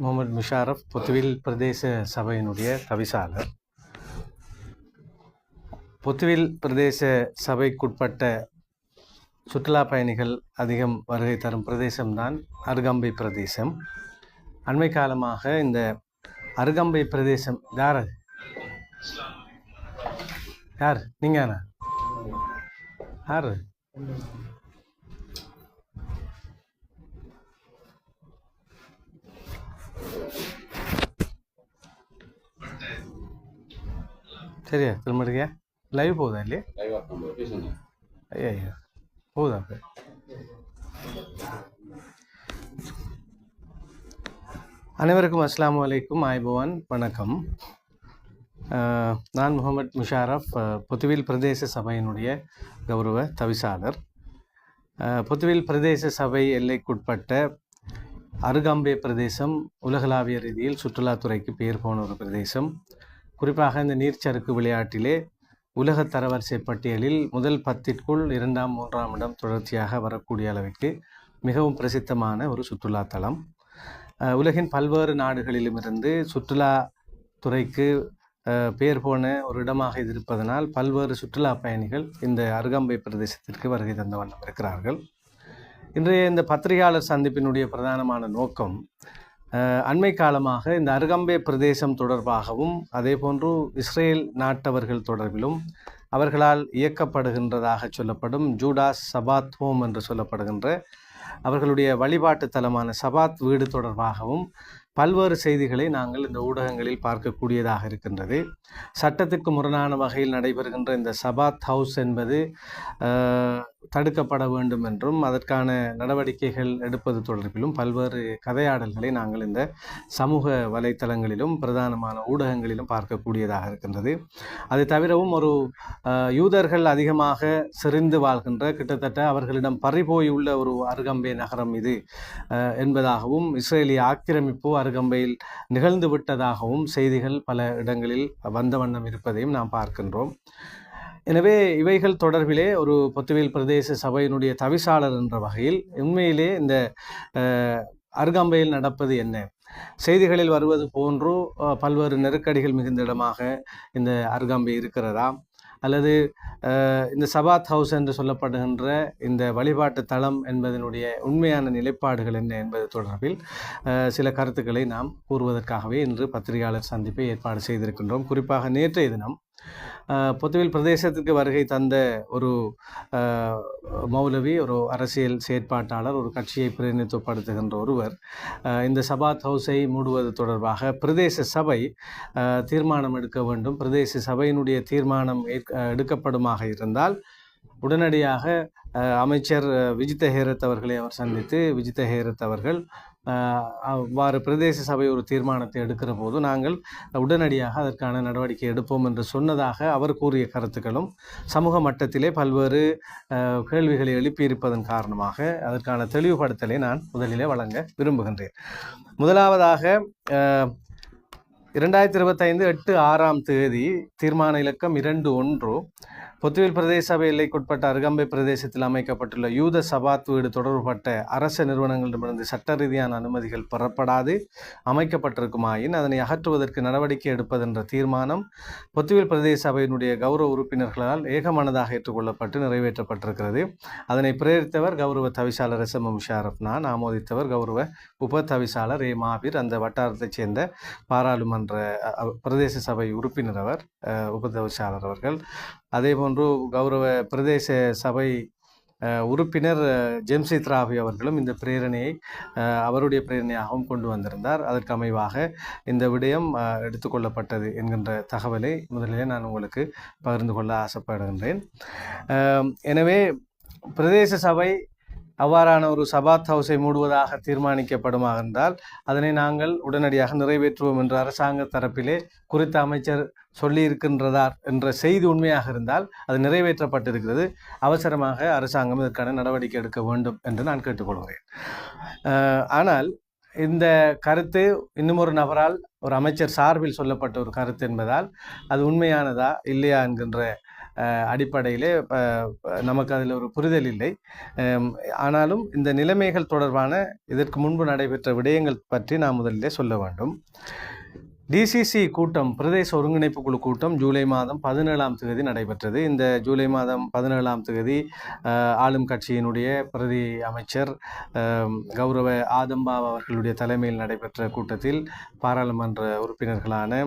முகமது முஷாரஃப் பொத்துவில் பிரதேச சபையினுடைய தவிசாளர். பொத்துவில் பிரதேச சபைக்குட்பட்ட சுற்றுலா பயணிகள் அதிகம் வருகை தரும் பிரதேசம்தான் அருகம்பை பிரதேசம். அண்மை காலமாக இந்த அருகம்பை பிரதேசம் யார் நீங்க யார் சரியா திரும்ப லைவ் போகுதா இல்லையா? ஐயா போகுதா? அனைவருக்கும் அஸ்ஸலாமு அலைக்கும், ஆய்பவான், வணக்கம். நான் முகமது முஷாரஃப், பொத்துவில் பிரதேச சபையினுடைய கௌரவ தவிசாளர். பொத்துவில் பிரதேச சபை எல்லைக்குட்பட்ட அருகம்பை பிரதேசம் உலகளாவிய ரீதியில் சுற்றுலாத்துறைக்கு பெயர் போன ஒரு பிரதேசம். குறிப்பாக இந்த நீர்ச்சறுக்கு விளையாட்டிலே உலக தரவரிசை பட்டியலில் முதல் 10ற்குள் 2ஆம் 3ஆம் இடம் தொடர்ச்சியாக வரக்கூடிய அளவுக்கு மிகவும் பிரசித்தமான ஒரு சுற்றுலாத்தலம். உலகின் பல்வேறு நாடுகளிலுமிருந்து சுற்றுலாத்துறைக்கு பெயர் போன ஒரு இடமாக இது இருப்பதனால் பல்வேறு சுற்றுலா பயணிகள் இந்த அருகம்பை பிரதேசத்திற்கு வருகை தந்த வண்ணம் இருக்கிறார்கள். இன்றைய இந்த பத்திரிகையாளர் சந்திப்பினுடைய பிரதானமான நோக்கம் அண்மை காலமாக இந்த அருகம்பை பிரதேசம் தொடர்பாகவும் அதே போன்று இஸ்ரேல் நாட்டவர்கள் தொடர்பிலும் அவர்களால் இயக்கப்படுகின்றதாக சொல்லப்படும் ஜூடாஸ் சபாத் ஹோம் என்று சொல்லப்படுகின்ற அவர்களுடைய வழிபாட்டு தலமான சபாத் வீடு தொடர்பாகவும் பல்வேறு செய்திகளை நாங்கள் இந்த ஊடகங்களில் பார்க்கக்கூடியதாக இருக்கின்றது. சட்டத்துக்கு முரணான வகையில் நடைபெறுகின்ற இந்த சபாத் ஹவுஸ் என்பது தடுக்கப்பட வேண்டும் என்றும் அதற்கான நடவடிக்கைகள் எடுப்பது தொடர்பிலும் பல்வேறு கதையாடல்களை நாங்கள் இந்த சமூக வலைத்தளங்களிலும் பிரதானமான ஊடகங்களிலும் பார்க்கக்கூடியதாக இருக்கின்றது. அதை தவிரவும் ஒரு யூதர்கள் அதிகமாக செறிந்து வாழ்கின்ற, கிட்டத்தட்ட அவர்களிடம் பறிபோயுள்ள ஒரு அருகம்பை நகரம் இது என்பதாகவும் இஸ்ரேலிய ஆக்கிரமிப்பு அருகம்பையில் நிகழ்ந்து விட்டதாகவும் செய்திகள் பல இடங்களில் வந்த வண்ணம் இருப்பதையும் நாம் பார்க்கின்றோம். எனவே இவைகள் தொடர்பிலே ஒரு பொத்துவில் பிரதேச சபையினுடைய தவிசாளர் என்ற வகையில் உண்மையிலே இந்த அருகம்பையில் நடப்பது என்ன, செய்திகளில் வருவது போன்று பல்வேறு நெருக்கடிகள் மிகுந்த இடமாக இந்த அருகம்பை இருக்கிறதா, அல்லது இந்த சபாத் ஹவுஸ் என்று சொல்லப்படுகின்ற இந்த வழிபாட்டு தளம் என்பதனுடைய உண்மையான நிலைப்பாடுகள் என்ன என்பது தொடர்பில் சில கருத்துக்களை நாம் கூறுவதற்காகவே இன்று பத்திரிகையாளர் சந்திப்பை ஏற்பாடு செய்திருக்கின்றோம். குறிப்பாக நேற்றைய தினம் பொத்துவில் பிரதேசத்திற்கு வருகை தந்த ஒரு மௌலவி, ஒரு அரசியல் செயற்பாட்டாளர், ஒரு கட்சியை பிரதிநிதித்துவப்படுத்துகின்ற ஒருவர் இந்த சபாத் ஹவுஸை மூடுவது தொடர்பாக பிரதேச சபை தீர்மானம் எடுக்க வேண்டும், பிரதேச சபையினுடைய தீர்மானம் எடுக்கப்படுமாக இருந்தால் உடனடியாக அமைச்சர் விஜித்த ஹேரத் அவர்களை அவர் சந்தித்து விஜித்த ஹேரத் அவர்கள் அவ்வாறு பிரதேச சபை ஒரு தீர்மானத்தை எடுக்கிற போது நாங்கள் உடனடியாக அதற்கான நடவடிக்கை எடுப்போம் என்று சொன்னதாக அவர் கூறிய கருத்துக்களும் சமூக மட்டத்திலே பல்வேறு கேள்விகளை எழுப்பியிருப்பதன் காரணமாக அதற்கான தெளிவுபடுத்தலை நான் முதலிலே வழங்க விரும்புகின்றேன். முதலாவதாக 2025 8/6 தீர்மான இலக்கம் 21 பொத்துவில் பிரதேச சபை எல்லைக்குட்பட்ட அருகம்பை பிரதேசத்தில் அமைக்கப்பட்டுள்ள யூத சபாத் வீடு தொடர்புபட்ட அரச நிறுவனங்களிடமிருந்து சட்ட ரீதியான அனுமதிகள் பெறப்படாது அமைக்கப்பட்டிருக்குமாயின் அதனை அகற்றுவதற்கு நடவடிக்கை எடுப்பதென்ற தீர்மானம் பொத்துவில் பிரதேச சபையினுடைய கௌரவ உறுப்பினர்களால் ஏகமனதாக ஏற்றுக்கொள்ளப்பட்டு நிறைவேற்றப்பட்டிருக்கிறது. அதனை பிரேரித்தவர் கௌரவ தவிசாளர் எஸ்.எம். முஷாரஃப், நான் ஆமோதித்தவர் கௌரவ உப தவிசாளர் மாபீர், அந்த வட்டாரத்தைச் சேர்ந்த பாராளுமன்ற பிரதேச சபை உறுப்பினர் அவர் உப தவிசாளர் அவர்கள். அதே போன்று கௌரவ பிரதேச சபை உறுப்பினர் ஜெம்சித் ராவி அவர்களும் இந்த பிரேரணையை அவருடைய பிரேரணையாகவும் கொண்டு வந்திருந்தார். அதற்கு அமைவாக இந்த விடயம் எடுத்துக்கொள்ளப்பட்டது என்கின்ற தகவலை முதலிலே நான் உங்களுக்கு பகிர்ந்து கொள்ள ஆசைப்படுகின்றேன். எனவே பிரதேச சபை அவ்வாறான ஒரு சபாத் ஹவுஸை மூடுவதாக தீர்மானிக்கப்படுமாக இருந்தால் அதனை நாங்கள் உடனடியாக நிறைவேற்றுவோம் என்று அரசாங்க தரப்பிலே குறித்த அமைச்சர் சொல்லியிருக்கின்றதா என்ற செய்தி உண்மையாக இருந்தால் அது நிறைவேற்றப்பட்டிருக்கிறது. அவசரமாக அரசாங்கம் இதற்கான நடவடிக்கை எடுக்க வேண்டும் என்று நான் கேட்டுக்கொள்கிறேன். ஆனால் இந்த கருத்து இன்னும் ஒரு நபரால், ஒரு அமைச்சர் சார்பில் சொல்லப்பட்ட ஒரு கருத்து என்பதால் அது உண்மையானதா இல்லையா என்கின்ற அடிப்படையிலே நமக்கு அதில் ஒரு புரிதல் இல்லை. ஆனாலும் இந்த நிலைமைகள் தொடர்பான இதற்கு முன்பு நடைபெற்ற விடயங்கள் பற்றி நாம் முதலிலே சொல்ல வேண்டும். டிசிசி கூட்டம், பிரதேச ஒருங்கிணைப்பு குழு கூட்டம் ஜூலை மாதம் 17ஆம் தேதி நடைபெற்றது. இந்த ஜூலை மாதம் 17ஆம் தேதி ஆளும் கட்சியினுடைய பிரதி அமைச்சர் கௌரவ ஆதம்பாவ் அவர்களுடைய தலைமையில் நடைபெற்ற கூட்டத்தில் பாராளுமன்ற உறுப்பினர்களான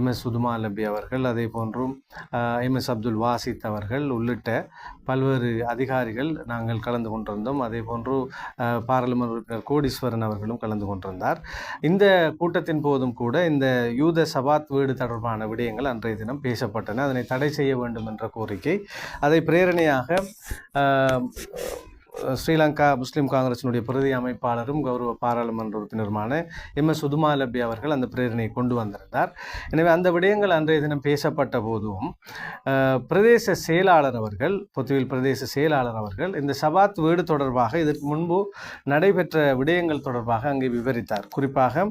MS சுதுமாலபி அவர்கள், அதே போன்றும் MS அப்துல் வாசித் அவர்கள் உள்ளிட்ட பல்வேறு அதிகாரிகள் நாங்கள் கலந்து கொண்டிருந்தோம். அதே போன்று பாராளுமன்ற உறுப்பினர் கோடீஸ்வரன் அவர்களும் கலந்து கொண்டிருந்தார். இந்த கூட்டத்தின் போதும் கூட இந்த யூத சபாத் வீடு தொடர்பான விடயங்கள் அன்றைய தினம் பேசப்பட்டன. அதனை தடை செய்ய வேண்டும் என்ற கோரிக்கை, அதை பிரேரணையாக ஸ்ரீலங்கா முஸ்லீம் காங்கிரசினுடைய பிரதி அமைப்பாளரும் கௌரவ பாராளுமன்ற உறுப்பினருமான MS சுதுமாலபி அவர்கள் அந்த பிரேரணையை கொண்டு வந்திருந்தார். எனவே அந்த விடயங்கள் அன்றைய தினம் பேசப்பட்ட போதும் பிரதேச செயலாளர் அவர்கள், பொத்துவில் பிரதேச செயலாளர் அவர்கள் இந்த சபாத் வீடு தொடர்பாக இதற்கு முன்பு நடைபெற்ற விடயங்கள் தொடர்பாக அங்கே விவரித்தார். குறிப்பாக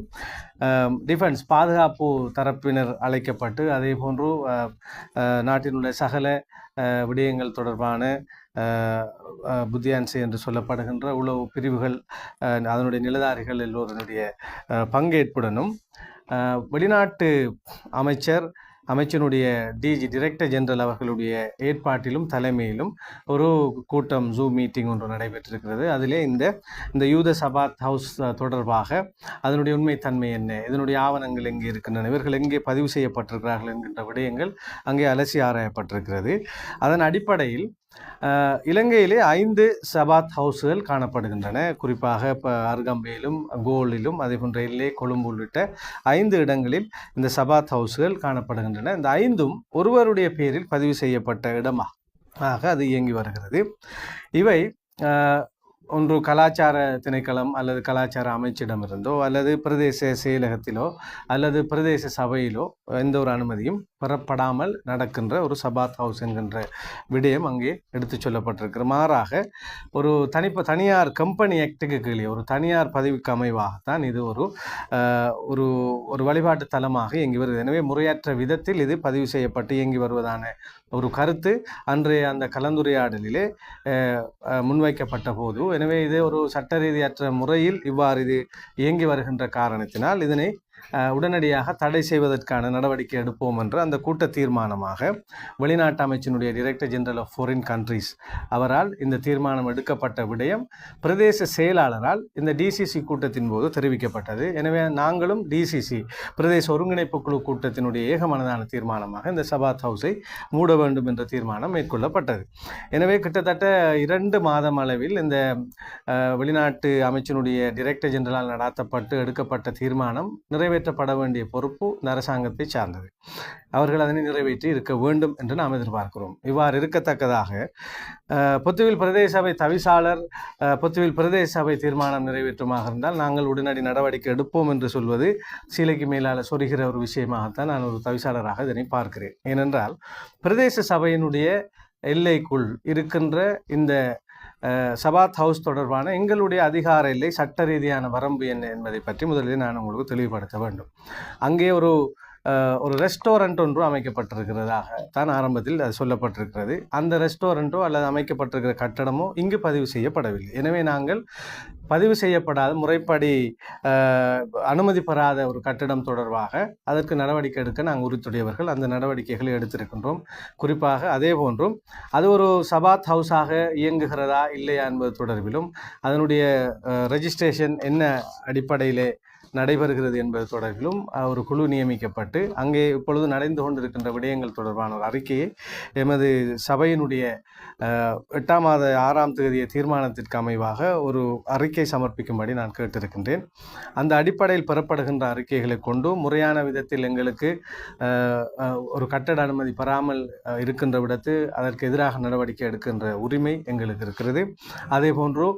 டிஃபென்ஸ் பாதுகாப்பு தரப்பினர் அழைக்கப்பட்டு, அதே போன்று நாட்டில் உள்ள சகல விடயங்கள் தொடர்பான புத்தியான்சி என்று சொல்லப்படுகின்ற உளவு பிரிவுகள், அதனுடைய நிலதாரிகள் எல்லோருடைய பங்கேற்புடனும் வெளிநாட்டு அமைச்சனுடைய DG டைரக்டர் ஜெனரல் அவர்களுடைய ஏற்பாட்டிலும் தலைமையிலும் ஒரு கூட்டம், ஜூம் மீட்டிங் ஒன்று நடைபெற்றிருக்கிறது. அதிலே இந்த யூத சபாத் ஹவுஸ் தொடர்பாக அதனுடைய உண்மைத்தன்மை என்ன, இதனுடைய ஆவணங்கள் எங்கே இருக்கின்றன, இவர்கள் எங்கே பதிவு செய்யப்பட்டிருக்கிறார்கள் என்கின்ற விடயங்கள் அங்கே அலசி ஆராயப்பட்டிருக்கிறது. அதன் அடிப்படையில் இலங்கையிலே 5 சபாத் ஹவுஸ்கள் காணப்படுகின்றன. குறிப்பாக இப்போ அருகம்பையிலும் கோலிலும் அதே போன்ற எல்லே, கொழும்பு உள்ளிட்ட 5 இடங்களில் இந்த சபாத் ஹவுஸ்கள் காணப்படுகின்றன. இந்த 5ம் ஒருவருடைய பேரில் பதிவு செய்யப்பட்ட இடமாக அது இயங்கி வருகிறது. இவை ஒன்று கலாச்சார திணைக்களம் அல்லது கலாச்சார அமைச்சிடமிருந்தோ அல்லது பிரதேச செயலகத்திலோ அல்லது பிரதேச சபையிலோ எந்த ஒரு அனுமதியும் பெறப்படாமல் நடக்கின்ற ஒரு சபாத் ஹவுஸ் என்கின்ற விடயம் அங்கே எடுத்து சொல்லப்பட்டிருக்கிற. மாறாக ஒரு தனியார் கம்பெனி ஆக்டுக்கு கீழே ஒரு தனியார் பதிவுக்கு அமைவாகத்தான் இது ஒரு வழிபாட்டு தலமாக இயங்கி வருகிறது. எனவே முறையற்ற விதத்தில் இது பதிவு செய்யப்பட்டு இயங்கி வருவதான ஒரு கருத்து அன்றைய அந்த கலந்துரையாடலிலே முன்வைக்கப்பட்ட போது, எனவே இது ஒரு சட்ட ரீதியற்ற முறையில் இவ்வாறு இது இயங்கி வருகின்ற காரணத்தினால் இதனை உடனடியாக தடை செய்வதற்கான நடவடிக்கை எடுப்போம் என்று அந்த கூட்ட தீர்மானமாக வெளிநாட்டு அமைச்சினுடைய director general of foreign countries அவரால் இந்த தீர்மானம் எடுக்கப்பட்ட விடயம் பிரதேச செயலாளரால் இந்த டிசிசி கூட்டத்தின் போது தெரிவிக்கப்பட்டது. எனவே நாங்களும் டிசிசி பிரதேச ஒருங்கிணைப்பு குழு கூட்டத்தினுடைய ஏகமனதான தீர்மானமாக இந்த சபாத் ஹவுஸை மூட வேண்டும் என்ற தீர்மானம் மேற்கொள்ளப்பட்டது. எனவே கிட்டத்தட்ட 2 மாதம் அளவில் இந்த வெளிநாட்டு அமைச்சினுடைய டைரக்டர் ஜெனரலால் நடாத்தப்பட்டு எடுக்கப்பட்ட தீர்மானம் நிறைவேற்றப்பட வேண்டிய பொறுப்பு இந்த அரசாங்கத்தை சார்ந்தது. அவர்கள் அதனை நிறைவேற்றி இருக்க வேண்டும் என்று நாம் எதிர்பார்க்கிறோம். இவ்வாறு இருக்கத்தக்கதாக பொத்துவில் பிரதேச சபை தவிசாளர் பொத்துவில் பிரதேச சபை தீர்மானம் நிறைவேற்றுமாக இருந்தால் நாங்கள் உடனடி நடவடிக்கை எடுப்போம் என்று சொல்வது சீலைக்கு மேலால் சொருகிற ஒரு விஷயமாகத்தான் நான் ஒரு தவிசாளராக இதனை பார்க்கிறேன். ஏனென்றால் பிரதேச சபையினுடைய எல்லைக்குள் இருக்கின்ற இந்த சபாத் ஹவுஸ் தொடர்பான எங்களுடைய அதிகார எல்லை, சட்ட ரீதியான வரம்பு என்ன என்பதை பற்றி முதலில் நான் உங்களுக்கு தெளிவுபடுத்த வேண்டும். அங்கே ஒரு ரெஸ்டாரண்ட் ஒன்று அமைக்கப்பட்டிருக்கிறதாக தான் ஆரம்பத்தில் அது சொல்லப்பட்டிருக்கிறது. அந்த ரெஸ்டாரண்ட்டோ அல்லது அமைக்கப்பட்டிருக்கிற கட்டடமோ இங்கு பதிவு செய்யப்படவில்லை. எனவே நாங்கள் பதிவு செய்யப்படாத முறைப்படி அனுமதி பெறாத ஒரு கட்டிடம் தொடர்பாக அதற்கு நடவடிக்கை எடுக்க நாங்கள் உறுத்துடையவர்கள் அந்த நடவடிக்கைகளை எடுத்திருக்கின்றோம். குறிப்பாக அதே போன்றும் அது ஒரு சபாத் ஹவுஸாக இயங்குகிறதா இல்லையா என்பது தொடர்பிலும் அதனுடைய ரெஜிஸ்ட்ரேஷன் என்ன அடிப்படையிலே நடைபெறுகிறது என்பது தொடர்பிலும் ஒரு குழு நியமிக்கப்பட்டு அங்கே இப்பொழுது நடந்து கொண்டிருக்கின்ற விடயங்கள் தொடர்பான ஒரு அறிக்கையை எமது சபையினுடைய 8ஆம் மாத 6ஆம் தேதிய தீர்மானத்திற்கு அமைவாக ஒரு அறிக்கை சமர்ப்பிக்கும்படி நான் கேட்டிருக்கின்றேன். அந்த அடிப்படையில் பெறப்படுகின்ற அறிக்கைகளை கொண்டு முறையான விதத்தில் எங்களுக்கு ஒரு கட்டட அனுமதி பெறாமல் இருக்கின்ற விடத்து அதற்கு எதிராக நடவடிக்கை எடுக்கின்ற உரிமை எங்களுக்கு இருக்கிறது. அதே போன்று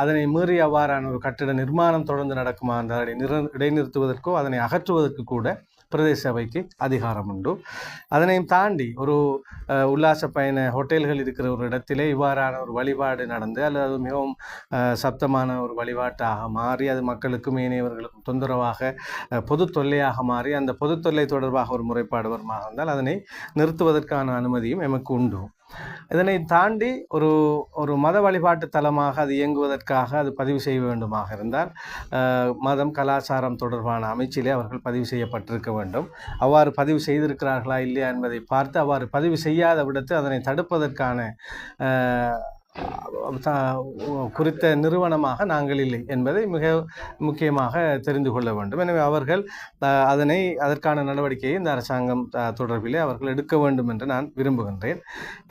அதனை மீறி அவ்வாறான ஒரு கட்டிட நிர்மாணம் தொடர்ந்து நடக்குமா என்றால் இடைநிறுத்துவதற்கோ அதனை அகற்றுவதற்கு கூட பிரதேச சபைக்கு அதிகாரம் உண்டு. அதனையும் தாண்டி ஒரு உல்லாச பயண ஹோட்டல்கள் இருக்கிற ஒரு இடத்திலே இவ்வாறான ஒரு வழிபாடு நடந்து அல்லது அது மிகவும் சப்தமான ஒரு வழிபாட்டாக மாறி அது மக்களுக்கும் ஏனையவர்களுக்கும் தொந்தரவாக பொது தொல்லையாக மாறி அந்த பொது தொல்லை தொடர்பாக ஒரு முறைப்பாடு வருமாக இருந்தால் அதனை நிறுத்துவதற்கான அனுமதியும் எமக்கு உண்டு. இதனை தாண்டி ஒரு மத வழிபாட்டு தலமாக அது இயங்குவதற்காக அது பதிவு செய்ய வேண்டுமாக இருந்தால் மதம் கலாச்சாரம் தொடர்பான அமைச்சிலே அவர்கள் பதிவு செய்யப்பட்டிருக்க வேண்டும். அவ்வாறு பதிவு செய்திருக்கிறார்களா இல்லையா என்பதை பார்த்து அவ்வாறு பதிவு செய்யாத விடத்து அதனை தடுப்பதற்கான குறித்த நிறுவனமாக நாங்கள் இல்லை என்பதை மிக முக்கியமாக தெரிந்து கொள்ள வேண்டும். எனவே அவர்கள் அதற்கான நடவடிக்கையை இந்த அரசாங்கம் தொடர்பிலே அவர்கள் எடுக்க வேண்டும் என்று நான் விரும்புகின்றேன்.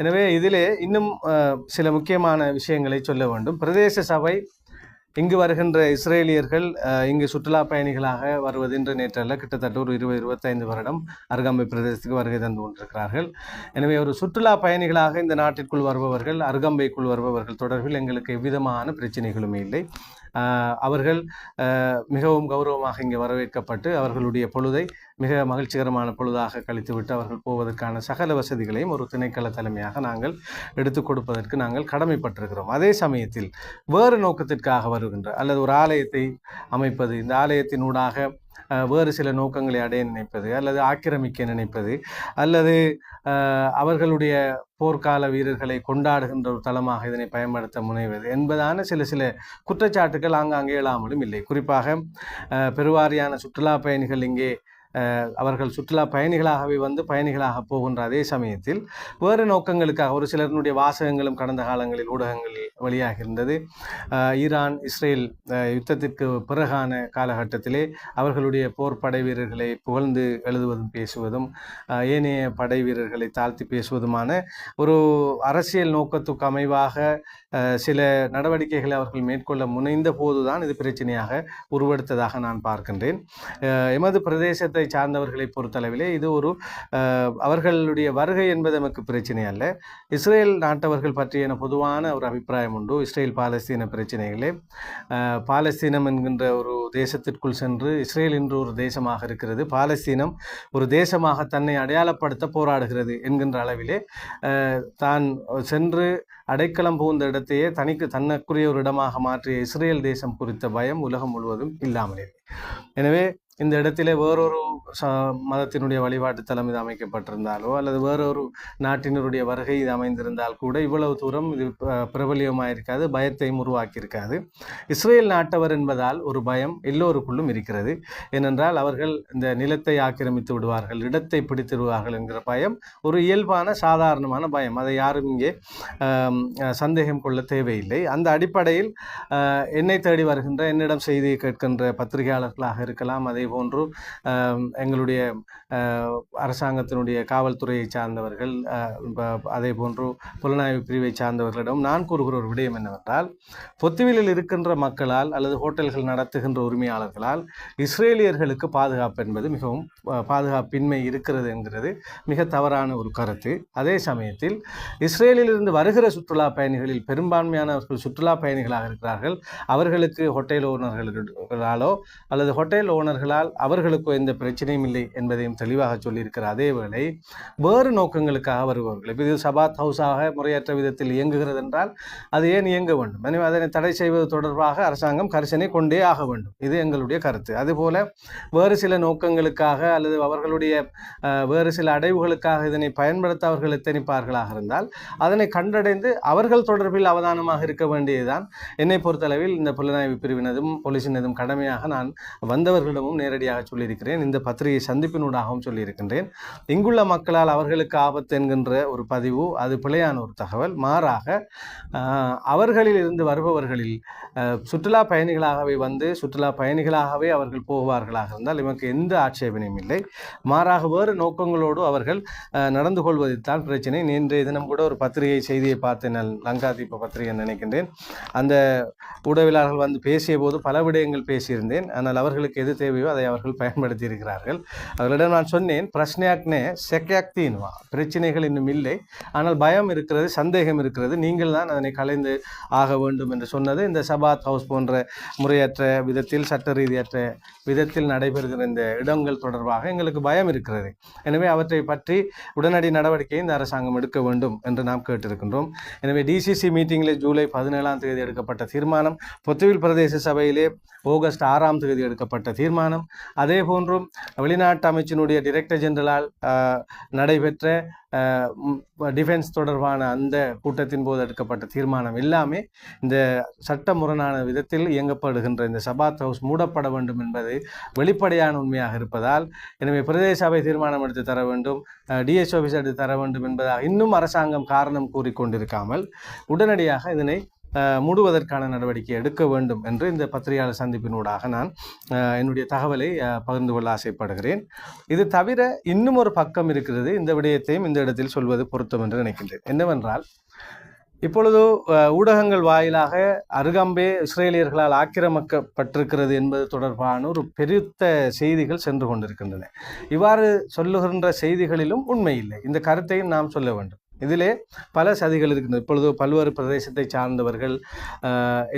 எனவே இதிலே இன்னும் சில முக்கியமான விஷயங்களை சொல்ல வேண்டும். பிரதேச சபை இங்கு வருகின்ற இஸ்ரேலியர்கள் இங்கு சுற்றுலா பயணிகளாக வருவது என்று நேற்றல்ல கிட்டத்தட்ட ஒரு 20-25 வருடம் அருகாம்பை பிரதேசத்துக்கு வருகை தந்து கொண்டிருக்கிறார்கள். எனவே ஒரு சுற்றுலா பயணிகளாக இந்த நாட்டிற்குள் வருபவர்கள் அருகாம்பைக்குள் வருபவர்கள் தொடர்பில் எங்களுக்கு எவ்விதமான பிரச்சனைகளுமே இல்லை. அவர்கள் மிகவும் கௌரவமாக இங்கே வரவேற்கப்பட்டு அவர்களுடைய பொழுதை மிக மகிழ்ச்சிகரமான பொழுதாக கழித்துவிட்டு அவர்கள் போவதற்கான சகல வசதிகளையும் ஒரு திணைக்கள தலைமையாக நாங்கள் எடுத்துக் கொடுப்பதற்கு நாங்கள் கடமைப்பட்டிருக்கிறோம். அதே சமயத்தில் வேறு நோக்கத்திற்காக வருகின்ற அல்லது ஒரு ஆலயத்தை அமைப்பது, இந்த ஆலயத்தினூடாக வேறு சில நோக்கங்களை அடைய நினைப்பது அல்லது ஆக்கிரமிக்க நினைப்பது அல்லது அவர்களுடைய போர்க்கால வீரர்களை கொண்டாடுகின்ற ஒரு தளமாக இதனை பயன்படுத்த முனைவது என்பதான சில குற்றச்சாட்டுகள் ஆங்காங்கே எழாமலும் இல்லை. குறிப்பாக பெருவாரியான சுற்றுலா பயணிகள் இங்கே அவர்கள் சுற்றுலா பயணிகளாகவே வந்து பயணிகளாக போகின்ற அதே சமயத்தில் வேறு நோக்கங்களுக்காக ஒரு சிலருடைய வாசகங்களும் கடந்த காலங்களில் ஊடகங்களில் வெளியாக இருந்தது. ஈரான் இஸ்ரேல் யுத்தத்திற்கு பிறகான காலகட்டத்திலே அவர்களுடைய போர் படை வீரர்களை புகழ்ந்து எழுதுவதும் பேசுவதும் ஏனைய படை வீரர்களை தாழ்த்தி பேசுவதுமான ஒரு அரசியல் நோக்கத்துக்கு அமைவாக சில நடவடிக்கைகளை அவர்கள் மேற்கொள்ள முனைந்த போதுதான் இது பிரச்சனையாக உருவெடுத்ததாக நான் பார்க்கின்றேன். எமது பிரதேசத்தை சார்ந்தவர்களை பொறுத்தளவிலே இது அவர்களுடைய வருகை என்பது நமக்கு பிரச்சனை அல்ல. இஸ்ரேல் நாட்டவர்கள் பற்றிய பொதுவான ஒரு அபிப்பிராயம் உண்டு. இஸ்ரேல் பாலஸ்தீன பிரச்சனைகளே பாலஸ்தீனம் என்கின்ற ஒரு தேசத்திற்குள் சென்று இஸ்ரேல் என்று ஒரு தேசமாக இருக்கிறது, பாலஸ்தீனம் ஒரு தேசமாக தன்னை அடையாளப்படுத்த போராடுகிறது என்கின்ற அளவிலே தான் சென்று அடைக்கலம் புகுந்த இடத்தையே தனக்குரிய ஒரு இடமாக மாற்றிய இஸ்ரேல் தேசம் குறித்த பயம் உலகம் முழுவதும் இல்லாமலே. எனவே இந்த இடத்திலே வேறொரு மதத்தினுடைய வழிபாட்டு தலம் இது அமைக்கப்பட்டிருந்தாலோ அல்லது வேறொரு நாட்டினருடைய வருகை இது அமைந்திருந்தால் கூட இவ்வளவு தூரம் இது பிரபலியமாக இருக்காது, பயத்தையும் உருவாக்கியிருக்காது. இஸ்ரேல் நாட்டவர் என்பதால் ஒரு பயம் எல்லோருக்குள்ளும் இருக்கிறது. ஏனென்றால் அவர்கள் இந்த நிலத்தை ஆக்கிரமித்து விடுவார்கள், இடத்தை பிடித்து விடுவார்கள் என்கிற பயம் ஒரு இயல்பான சாதாரணமான பயம். அதை யாரும் இங்கே சந்தேகம் கொள்ள தேவையில்லை. அந்த அடிப்படையில் என்னை தேடி வருகின்ற என்னிடம் செய்தி கேட்கின்ற பத்திரிகையாளர்களாக இருக்கலாம், அதே போன்று எங்களுடைய அரசாங்கத்தினுடைய காவல்துறையை சார்ந்தவர்கள், அதே போன்று புலனாய்வு பிரிவை சார்ந்தவர்களிடம் நான் கூறுகிற ஒரு விடயம் என்னவென்றால், பொத்துவிலில் இருக்கின்ற மக்களால் அல்லது ஹோட்டல்கள் நடத்துகின்ற உரிமையாளர்களால் இஸ்ரேலியர்களுக்கு பாதுகாப்பு என்பது மிகவும் பாதுகாப்பின்மை இருக்கிறது என்கிறது மிக தவறான ஒரு கருத்து. அதே சமயத்தில் இஸ்ரேலில் இருந்து வருகிற சுற்றுலா பயணிகளில் பெரும்பான்மையானவர்கள் சுற்றுலா பயணிகளாக இருக்கிறார்கள். அவர்களுக்கு ஹோட்டல் ஓனர்களாலோ அல்லது ஹோட்டல் ஓனர்களால் அவர்களுக்கு எந்த பிரச்சனையும் இல்லை என்பதையும் தெளிவாக சொல்லியிருக்கிற அதே வேளை வேறு நோக்கங்களுக்காக வருபவர்கள், இப்போ இது சபாத் ஹவுஸாக முறையற்ற விதத்தில் இயங்குகிறது என்றால் அது ஏன் இயங்க வேண்டும்? எனவே அதனை தடை செய்வது தொடர்பாக அரசாங்கம் கரிசனை கொண்டே ஆக வேண்டும். இது எங்களுடைய கருத்து. அதுபோல வேறு சில நோக்கங்களுக்காக அல்லது அவர்களுடைய வேறு சில அடைவுகளுக்காக இதனை பயன்படுத்த அவர்கள் எத்தனிப்பார்களாக இருந்தால் அதனை கண்டடைந்து அவர்கள் தொடர்பில் அவதானமாக இருக்க வேண்டியதுதான் என்னை பொறுத்தளவில் இந்த புலனாய்வு பிரிவினதும் போலீசினதும் கடமையாக நான் வந்தவர்களிடமும் நேரடியாக சொல்லியிருக்கிறேன். இந்த பத்திரிகை சந்திப்பினூடாகவும் சொல்லியிருக்கின்றேன். இங்குள்ள மக்களால் அவர்களுக்கு ஆபத்து என்கின்ற ஒரு பதிவு அது பிழையான ஒரு தகவல். மாறாக அவர்களில் இருந்து வருபவர்களில் சுற்றுலா பயணிகளாகவே வந்து சுற்றுலா பயணிகளாகவே அவர்கள் போவார்களாக இருந்தால் எமக்கு எந்த ஆட்சேபனையும் இல்லை. மாறாக வேறு நோக்கங்களோடு அவர்கள் நடந்து கொள்வதில்தான் பிரச்சனை. நேற்றைய தினம் கூட ஒரு பத்திரிகை செய்தியை பார்த்தேன், லங்காதீப பத்திரிகை நினைக்கின்றேன். அந்த ஊடகவியலாளர்கள் வந்து பேசிய போது பல விடயங்கள் பேசியிருந்தேன். ஆனால் அவர்களுக்கு எது தேவையோ அதை அவர்கள் பயன்படுத்தி இருக்கிறார்கள். அவர்களிடம் நான் சொன்னேன், பிரச்சனையாக்னே செக்கையாக்தின்வா, பிரச்சனைகள் இன்னும் இல்லை, ஆனால் பயம் இருக்கிறது, சந்தேகம் இருக்கிறது, நீங்கள் தான் அதனை கலைந்து ஆக வேண்டும் என்று சொன்னது. இந்த சபாத் ஹவுஸ் போன்ற முறையற்ற விதத்தில், சட்ட ரீதியற்ற விதத்தில் நடைபெறுகிற இந்த இடங்கள் தொடர்பாக எங்களுக்கு பயம் இருக்கிறது. எனவே அவற்றை பற்றி உடனடி நடவடிக்கையை இந்த அரசாங்கம் எடுக்க வேண்டும் என்று நாம் கேட்டிருக்கின்றோம். எனவே டிசிசி மீட்டிங்கில் ஜூலை 17 எடுக்கப்பட்ட தீர்மானம், பொத்துவில் பிரதேச சபையிலே ஆகஸ்ட் 6 எடுக்கப்பட்ட தீர்மானம், அதே போன்றும் வெளிநாட்டு அமைச்சினுடைய டைரக்டர் ஜெனரலால் நடைபெற்ற டிஃபென்ஸ் தொடர்பான அந்த கூட்டத்தின் போது எடுக்கப்பட்ட தீர்மானம் எல்லாமே இந்த சட்ட முரணான விதத்தில் இயங்கப்படுகின்ற இந்த சபாத் ஹவுஸ் மூடப்பட வேண்டும் என்பது வெளிப்படையான உண்மையாக இருப்பதால், எனவே பிரதேச சபை தீர்மானம் எடுத்து தர வேண்டும், டிஎஸ் ஆஃபீஸ் எடுத்து தர வேண்டும் என்பதாக இன்னும் அரசாங்கம் காரணம் கூறிக்கொண்டிருக்காமல் உடனடியாக இதனை மூடுவதற்கான நடவடிக்கை எடுக்க வேண்டும் என்று இந்த பத்திரிகையாளர் சந்திப்பினூடாக நான் என்னுடைய தகவலை பகிர்ந்து கொள்ள ஆசைப்படுகிறேன். இது தவிர இன்னும் ஒரு பக்கம் இருக்கிறது. இந்த விடயத்தையும் இந்த இடத்தில் சொல்வது பொருத்தம் என்று நினைக்கின்றேன். என்னவென்றால், இப்பொழுது ஊடகங்கள் வாயிலாக அருகம்பே இஸ்ரேலியர்களால் ஆக்கிரமிக்கப்பட்டிருக்கிறது என்பது தொடர்பான ஒரு பெருத்த செய்திகள் சென்று கொண்டிருக்கின்றன. இவ்வாறு சொல்லுகின்ற செய்திகளிலும் உண்மை இல்லை. இந்த கருத்தையும் நாம் சொல்ல வேண்டும். இதிலே பல சதிகள் இருக்கின்றன. இப்பொழுது பல்வேறு பிரதேசத்தை சார்ந்தவர்கள்,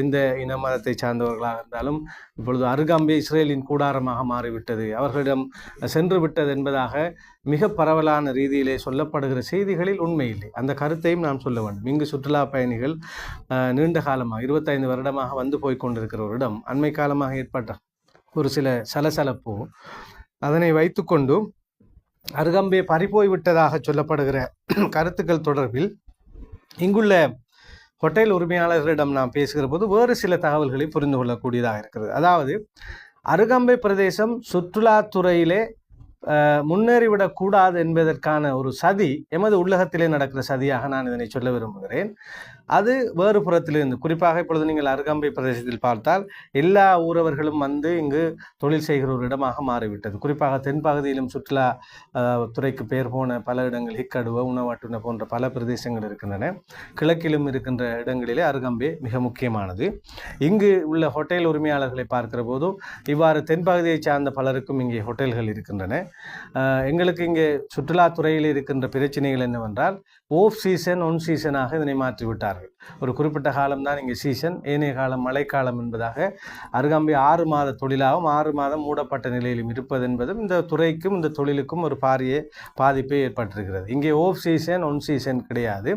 எந்த இன மதத்தை சார்ந்தவர்களாக இருந்தாலும் இப்பொழுது அருகம்பே இஸ்ரேலின் கூடாரமாக மாறிவிட்டது, அவர்களிடம் சென்று விட்டது என்பதாக மிக பரவலான ரீதியிலே சொல்லப்படுகிற செய்திகளில் உண்மை இல்லை. அந்த கருத்தையும் நாம் சொல்ல வேண்டும். இங்கு சுற்றுலா பயணிகள் நீண்ட காலமாக 25 வருடமாக வந்து போய் கொண்டிருக்கிற ஒரு இடம், அண்மை காலமாக ஏற்பட்ட ஒரு சில சலசலப்பு, அதனை வைத்துக்கொண்டு அருகம்பே பறிபோய் விட்டதாக சொல்லப்படுகிற கருத்துக்கள் தொடர்பில் இங்குள்ள ஹோட்டல் உரிமையாளர்களிடம் நாம் பேசுகிற போது வேறு சில தகவல்களை புரிந்து கொள்ளக்கூடியதாக இருக்கிறது. அதாவது, அருகம்பே பிரதேசம் சுற்றுலாத்துறையிலே முன்னேறிவிடக்கூடாது என்பதற்கான ஒரு சதி எமது உள்ளகத்திலே நடக்கிற சதியாக நான் இதனை சொல்ல விரும்புகிறேன். அது வேறு புறத்திலிருந்து, குறிப்பாக இப்பொழுது நீங்கள் அருகம்பை பிரதேசத்தில் பார்த்தால் எல்லா ஊரவர்களும் வந்து இங்கு தொழில் செய்கிற ஒரு இடமாக மாறிவிட்டது. குறிப்பாக தென்பகுதியிலும் சுற்றுலா துறைக்கு பெயர் போன பல இடங்கள், ஹிக்கடுவ, உணவாட்டுன போன்ற பல பிரதேசங்கள் இருக்கின்றன. கிழக்கிலும் இருக்கின்ற இடங்களிலே அருகம்பே மிக முக்கியமானது. இங்கு உள்ள ஹோட்டல் உரிமையாளர்களை பார்க்கிற போது இவ்வாறு தென்பகுதியை சார்ந்த பலருக்கும் இங்கே ஹோட்டல்கள் இருக்கின்றன. எங்களுக்கு இங்கே சுற்றுலாத்துறையில் இருக்கின்ற பிரச்சனைகள் என்னவென்றால், ஓஃப் சீசன் ஒன் சீசனாக இதனை மாற்றிவிட்டார்கள். ஒரு குறிப்பிட்ட காலம்தான் இங்கே சீசன், ஏனைய காலம் மழைக்காலம் என்பதாக அருகம்பை 6 மாத தொழிலாகவும் 6 மாதம் மூடப்பட்ட நிலையிலும் இருப்பது என்பதும் இந்த துறைக்கும் இந்த தொழிலுக்கும் ஒரு பாரிய பாதிப்பை ஏற்பட்டிருக்கிறது. இங்கே ஓஃப் சீசன் ஒன் சீசன் கிடையாது.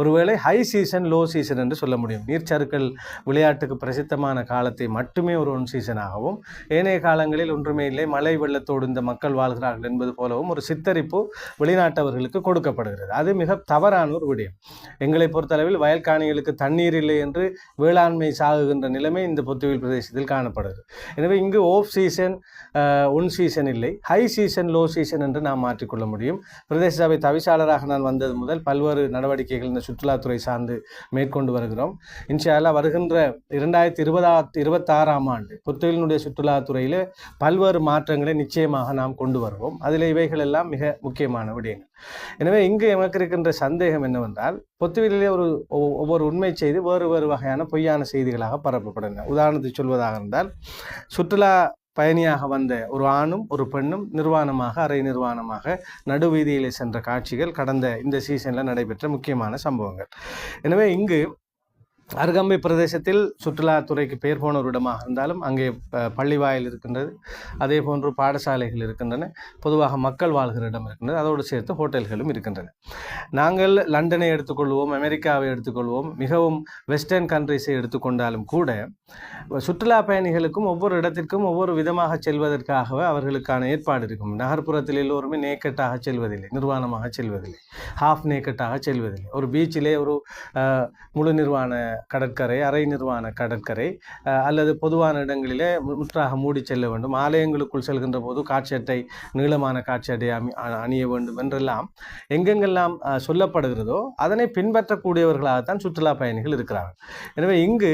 ஒருவேளை ஹை சீசன் லோ சீசன் என்று சொல்ல முடியும். நீர்ச்சறுக்கல் விளையாட்டுக்கு பிரசித்தமான காலத்தை மட்டுமே ஒரு ஒன் சீசனாகவும், ஏனைய காலங்களில் ஒன்றுமே இல்லை, மழை வெள்ளத்தோடு இந்த மக்கள் வாழ்கிறார்கள் என்பது போலவும் ஒரு சித்தரிப்பு வெளிநாட்டவர்களுக்கு கொடுக்கப்படுகிறது. அது மிக தவறான ஒரு விடயம். எங்களை பொறுத்தளவில் வயல்காணிகளுக்கு தண்ணீர் இல்லை என்று வேளாண்மை சாகுகின்ற நிலைமை இந்த பொத்துவில் பிரதேசத்தில் காணப்படுகிறது. எனவே இங்கு ஓஃப் சீசன் ஒன் சீசன் இல்லை, ஹை சீசன் லோ சீசன் என்று நாம் மாற்றிக்கொள்ள முடியும். பிரதேச சபை தவிசாளராக நான் வந்தது முதல் பல்வேறு நடவடிக்கைகள் இந்த சுற்றுலாத்துறை சார்ந்து மேற்கொண்டு வருகிறோம். இன்ஷா அல்லாஹ் வருகின்ற 2026 ஆண்டு பொத்துவிலினுடைய சுற்றுலாத்துறையில் பல்வேறு மாற்றங்களை நிச்சயமாக நாம் கொண்டு வருவோம். அதில் இவைகள் எல்லாம் மிக முக்கியமான விடயங்கள். எனவே இங்கு எமக்கு இருக்கின்ற சந்தேகம் என்னவென்றால், பொத்துவிலே ஒவ்வொரு உண்மை செய்தி வேறு வேறு வகையான பொய்யான செய்திகளாக பரப்பப்படுகின்றன. உதாரணத்துக்கு சொல்வதாக இருந்தால், சுற்றுலா பயணியாக வந்த ஒரு ஆணும் ஒரு பெண்ணும் நிர்வாணமாக, அரை நிர்வாணமாக நடுவீதியிலே சென்ற காட்சிகள் கடந்த இந்த சீசனில் நடைபெற்ற முக்கியமான சம்பவங்கள். எனவே இங்கு அருகம்பை பிரதேசத்தில் சுற்றுலாத்துறைக்கு பெயர் போன ஒரு இடமாக இருந்தாலும் அங்கே பள்ளி வாயில் இருக்கின்றது, அதே போன்று பாடசாலைகள் இருக்கின்றன, பொதுவாக மக்கள் வாழ்கிற இடம் இருக்கின்றது, அதோடு சேர்த்து ஹோட்டல்களும் இருக்கின்றன. நாங்கள் லண்டனை எடுத்துக்கொள்வோம், அமெரிக்காவை எடுத்துக்கொள்வோம், மிகவும் வெஸ்டர்ன் கண்ட்ரிஸை எடுத்துக்கொண்டாலும் கூட சுற்றுலா பயணிகளுக்கும் ஒவ்வொரு இடத்திற்கும் ஒவ்வொரு விதமாக செல்வதற்காகவே அவர்களுக்கான ஏற்பாடு இருக்கும். நகர்ப்புறத்தில் எல்லோருமே நேக்கட்டாக செல்வதில்லை, நிர்வாணமாக செல்வதில்லை, ஹாஃப் நேக்கட்டாக செல்வதில்லை. ஒரு பீச்சிலே ஒரு முழு நிர்வாண கடற்கரை, அரை நிர்வாண கடற்கரை அல்லது பொதுவான இடங்களிலே முற்றாக மூடி செல்ல வேண்டும். ஆலயங்களுக்குள் செல்கின்ற போது காட்சியட்டை, நீளமான காட்சியட்டை அணிய வேண்டும் என்றெல்லாம் எங்கெங்கெல்லாம் சொல்லப்படுகிறதோ அதனை பின்பற்றக்கூடியவர்களாகத்தான் சுற்றுலா பயணிகள் இருக்கிறார்கள். எனவே இங்கு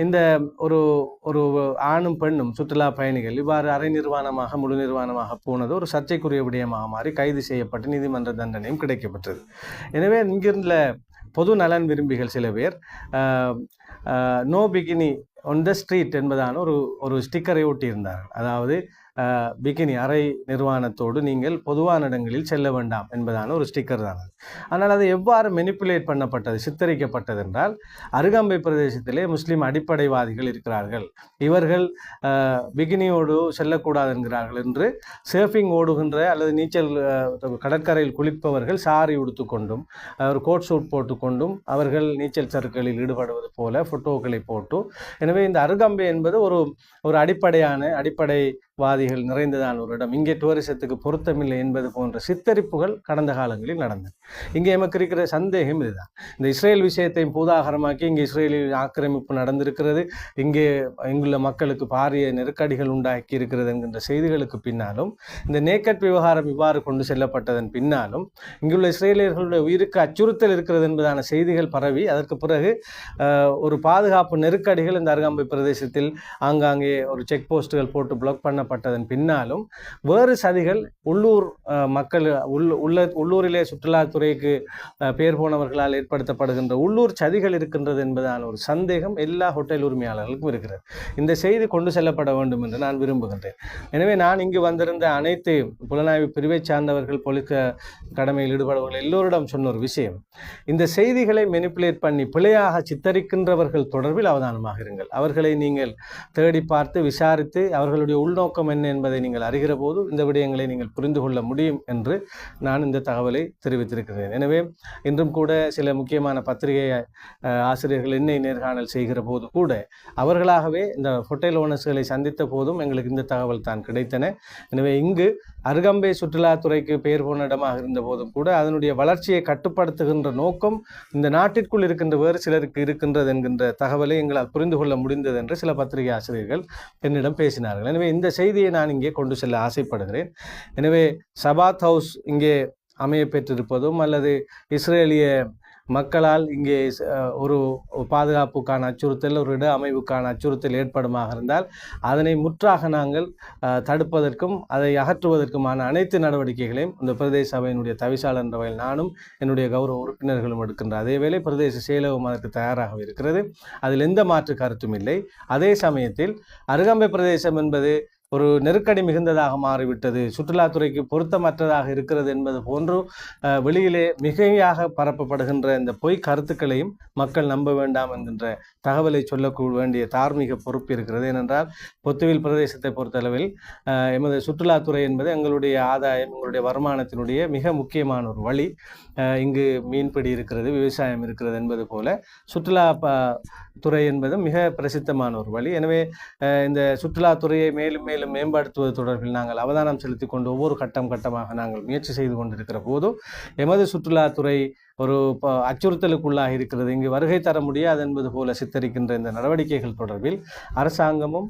இந்த ஒரு ஆணும் பெண்ணும் சுற்றுலா பயணிகள் இவ்வாறு அரை நிர்வாணமாக முழு நிர்வாணமாக போனது ஒரு சர்ச்சைக்குரிய விடயமாக மாறி கைது செய்யப்பட்டு நீதிமன்ற தண்டனையும் கிடைக்கப்பட்டது. எனவே இங்கிருந்த பொது நலன் விரும்பிகள் சில பேர் no bikini on the street என்பதான ஒரு ஸ்டிக்கரை ஒட்டியிருந்தார்கள். அதாவது பிகினி அரை நிர்வாணத்தோடு நீங்கள் பொதுவான இடங்களில் செல்ல வேண்டாம் என்பதான ஒரு ஸ்டிக்கர் தான் அது. ஆனால் அது எவ்வாறு மெனிப்புலேட் பண்ணப்பட்டது, சித்தரிக்கப்பட்டது என்றால், அருகாம்பை பிரதேசத்திலே முஸ்லீம் அடிப்படைவாதிகள் இருக்கிறார்கள், இவர்கள் பிகினியோடு செல்லக்கூடாது என்கிறார்கள் என்று சர்ஃபிங் ஓடுகின்ற அல்லது நீச்சல் கடற்கரையில் குளிப்பவர்கள் சாரி உடுத்துக்கொண்டும் ஒரு கோட் சூட் போட்டுக்கொண்டும் அவர்கள் நீச்சல் சறுக்களில் ஈடுபடுவது போல ஃபோட்டோக்களை போட்டு, எனவே இந்த அருகாம்பை என்பது ஒரு அடிப்படைவாதிகள் நிறைந்ததான ஒரு இடம், இங்கே டூரிசத்துக்கு பொருத்தமில்லை என்பது போன்ற சித்தரிப்புகள் கடந்த காலங்களில் நடந்தது. இங்கே எமக்கு இருக்கிற சந்தேகம் இதுதான். இந்த இஸ்ரேல் விஷயத்தையும் பூதாகரமாக்கி இங்கே இஸ்ரேலில் ஆக்கிரமிப்பு நடந்திருக்கிறது, இங்குள்ள மக்களுக்கு பாரிய நெருக்கடிகள் உண்டாக்கி இருக்கிறது என்கின்ற செய்திகளுக்கு பின்னாலும், இந்த நேக்கட் விவகாரம் இவ்வாறு கொண்டு செல்லப்பட்டதன் பின்னாலும், இங்குள்ள இஸ்ரேலியர்களுடைய உயிருக்கு அச்சுறுத்தல் இருக்கிறது என்பதான செய்திகள் பரவி, அதற்கு பிறகு ஒரு பாதுகாப்பு நெருக்கடிகள் இந்த அருகாம்பை பிரதேசத்தில் ஆங்காங்கே ஒரு செக் போஸ்ட்டுகள் போட்டு பிளாக் பண்ணப்பட்டதன் பின்னாலும் வேறு சதிகள் உள்ளூர் மக்கள் உள்ளூரிலே சுற்றுலாத்துறைக்கு பேர் போனவர்களால் ஏற்படுத்தப்படுகின்ற உள்ளூர் சதிகள் இருக்கின்றது என்பதான ஒரு சந்தேகம் எல்லா ஹோட்டல் உரிமையாளர்களுக்கும் இருக்கிறது. இந்த செய்தி கொண்டு செல்லப்பட வேண்டும் என்று நான் விரும்புகின்றேன். எனவே நான் இங்கு வந்திருந்த அனைத்து புலனாய்வு பிரிவை சார்ந்தவர்கள், போலீஸ் கடமையில் ஈடுபடுபவர்கள் எல்லோரிடம் சொன்ன ஒரு விஷயம், இந்த செய்திகளை மெனிப்புலேட் பண்ணி பிழையாக சித்தரிக்கின்றவர்கள் தொடர்பில் அவதானமாக இருங்கள். அவர்களை நீங்கள் தேடி பார்த்து விசாரித்து அவர்களுடைய உள்நோக்கம் என்ன என்பதை நீங்கள் அறிகிற போது இந்த விடயங்களை நீங்கள் புரிந்து கொள்ள முடியும் என்று நான் இந்த தகவலை தெரிவித்திருக்கிறேன். எனவே இன்றும் கூட சில முக்கியமான பத்திரிகை ஆசிரியர்கள் என்னை நேர்காணல் செய்கிற போது கூட அவர்களாகவே இந்த ஹோட்டல் ஓனர்ஸ்களை சந்தித்த போதும் எங்களுக்கு இந்த தகவல் தான் கிடைத்தன. எனவே இங்கு அருகாம்பை சுற்றுலாத்துறைக்கு பெயர் போன இடமாக இருந்த போதும் கூட அதனுடைய வளர்ச்சியை கட்டுப்படுத்துகின்ற நோக்கம் இந்த நாட்டிற்குள் இருக்கின்ற வேறு சிலருக்கு இருக்கின்றது என்கின்ற தகவலை எங்களால் புரிந்து கொள்ள முடிந்தது என்று சில பத்திரிகை ஆசிரியர்கள் என்னிடம் பேசினார்கள். எனவே இந்த செய்தியை நான் இங்கே கொண்டு செல்ல ஆசைப்படுகிறேன். எனவே சபாத் ஹவுஸ் இங்கே அமைய பெற்றிருப்பதும் அல்லது இஸ்ரேலிய மக்களால் இங்கே ஒரு பாதுகாப்புக்கான அச்சுறுத்தல், ஒரு இட அமைவுக்கான அச்சுறுத்தல் ஏற்படுமாக இருந்தால் அதனை முற்றாக நாங்கள் தடுப்பதற்கும் அதை அகற்றுவதற்குமான அனைத்து நடவடிக்கைகளையும் இந்த பிரதேச சபையினுடைய தவிசாளர் என்ற வகையில் நானும் என்னுடைய கௌரவ உறுப்பினர்களும் எடுக்கின்ற அதேவேளை பிரதேச செயலகம் அதற்கு தயாராக இருக்கிறது. அதில் எந்த மாற்று கருத்தும் இல்லை. அதே சமயத்தில் அருகாம்பை பிரதேசம் என்பது ஒரு நெருக்கடி மிகுந்ததாக மாறிவிட்டது, சுற்றுலாத்துறைக்கு பொருத்தமற்றதாக இருக்கிறது என்பது போன்று வெளியிலே மிகையாக பரப்பப்படுகின்ற இந்த பொய் கருத்துக்களையும் மக்கள் நம்ப வேண்டாம் என்கின்ற தகவலை சொல்ல வேண்டிய தார்மீக பொறுப்பு இருக்கிறது. ஏனென்றால் பொத்துவில் பிரதேசத்தை பொறுத்தளவில் எமது சுற்றுலாத்துறை என்பது எங்களுடைய ஆதாயம், எங்களுடைய வருமானத்தினுடைய மிக முக்கியமான ஒரு வழி. இங்கு மீன்பிடி இருக்கிறது, விவசாயம் இருக்கிறது என்பது போல சுற்றுலா துறை என்பது மிக பிரசித்தமான ஒரு வழி. எனவே இந்த சுற்றுலாத்துறையை மேலும் மேலும் மேம்படுத்துவது தொடர்பில் நாங்கள் அவதானம் செலுத்தி கொண்டு ஒவ்வொரு கட்டமாக நாங்கள் முயற்சி செய்து கொண்டிருக்கிற போதும் எமது சுற்றுலாத்துறை ஒரு அச்சுறுத்தலுக்குள்ளாக இருக்கிறது, இங்கு வருகை தர முடியாது என்பது போல சித்தரிக்கின்ற இந்த நடவடிக்கைகள் தொடர்பில் அரசாங்கமும்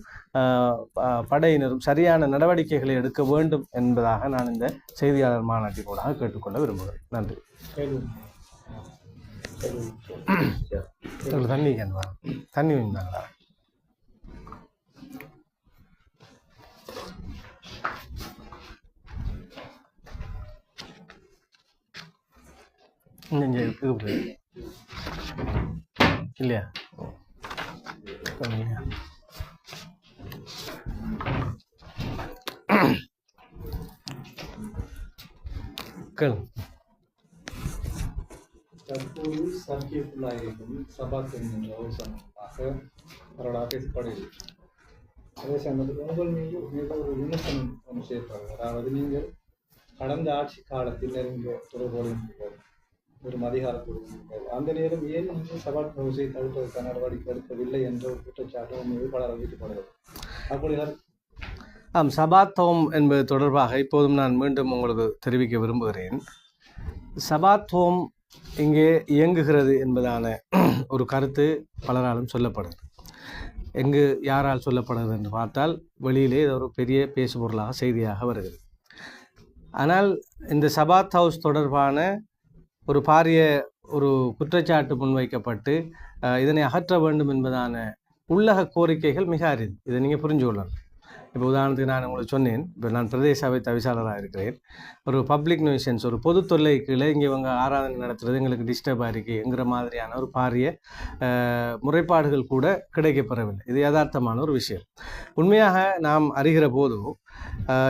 படையினரும் சரியான நடவடிக்கைகளை எடுக்க வேண்டும் என்பதாக நான் இந்த செய்தியாளர் மாநாட்டினூடாக கேட்டுக்கொள்ள விரும்புகிறேன். நன்றி. தண்ணி வேண்டாங்களா? இல்லையா? தற்போது சர்ச்சைக்குள்ளாயிருக்கும் சபாத் என்கின்ற ஒரு சம்பவமாக பரவலாக பேசப்படுகிறது. அதே சமயத்தில் உங்கள் மீது மிக ஒரு விமர்சனம் ஒன்று செய்யப்படுகிறது. அதாவது நீங்கள் கடந்த ஆட்சி காலத்தில் நெருங்கிய தொடர்புகள் ஒரு அதிகாரத்தோடு அந்த நேரம் ஏன் நீங்கள் சபாத் ஹவுஸை தடுப்பதற்கான நடவடிக்கை எடுக்கவில்லை என்ற ஒரு குற்றச்சாட்டு மீது பலர் அறிவிக்கப்படுகிறது. அப்படி சபாத் ஹோம் என்பது தொடர்பாக இப்போதும் நான் மீண்டும் உங்களுக்கு தெரிவிக்க விரும்புகிறேன். சபாத் ஹோம் இங்கே இயங்குகிறது என்பதான ஒரு கருத்து பலராலும் சொல்லப்படுது. எங்கு யாரால் சொல்லப்படுகிறது என்று பார்த்தால் வெளியிலே ஒரு பெரிய பேசுபொருளாக செய்தியாக வருகிறது. ஆனால் இந்த சபாத் ஹவுஸ் தொடர்பான ஒரு பாரிய ஒரு குற்றச்சாட்டு முன்வைக்கப்பட்டு இதனை அகற்ற வேண்டும் என்பதான உள்ளக கோரிக்கைகள் மிக அரிது. இதை நீங்கள் புரிஞ்சு கொள்ளணும். இப்போ உதாரணத்துக்கு நான் உங்களுக்கு சொன்னேன், இப்போ நான் பிரதேச சபை தவிசாளராக இருக்கிறேன். ஒரு பப்ளிக் நியூசன்ஸ், ஒரு பொது தொல்லை கீழே இங்கே இவங்க ஆராதனை நடத்துறது எங்களுக்கு டிஸ்டர்பாக இருக்குங்கிற மாதிரியான ஒரு பாரிய முறைப்பாடுகள் கூட கிடைக்கப்பெறவில்லை. இது யதார்த்தமான ஒரு விஷயம். உண்மையாக நாம் அறிகிற போது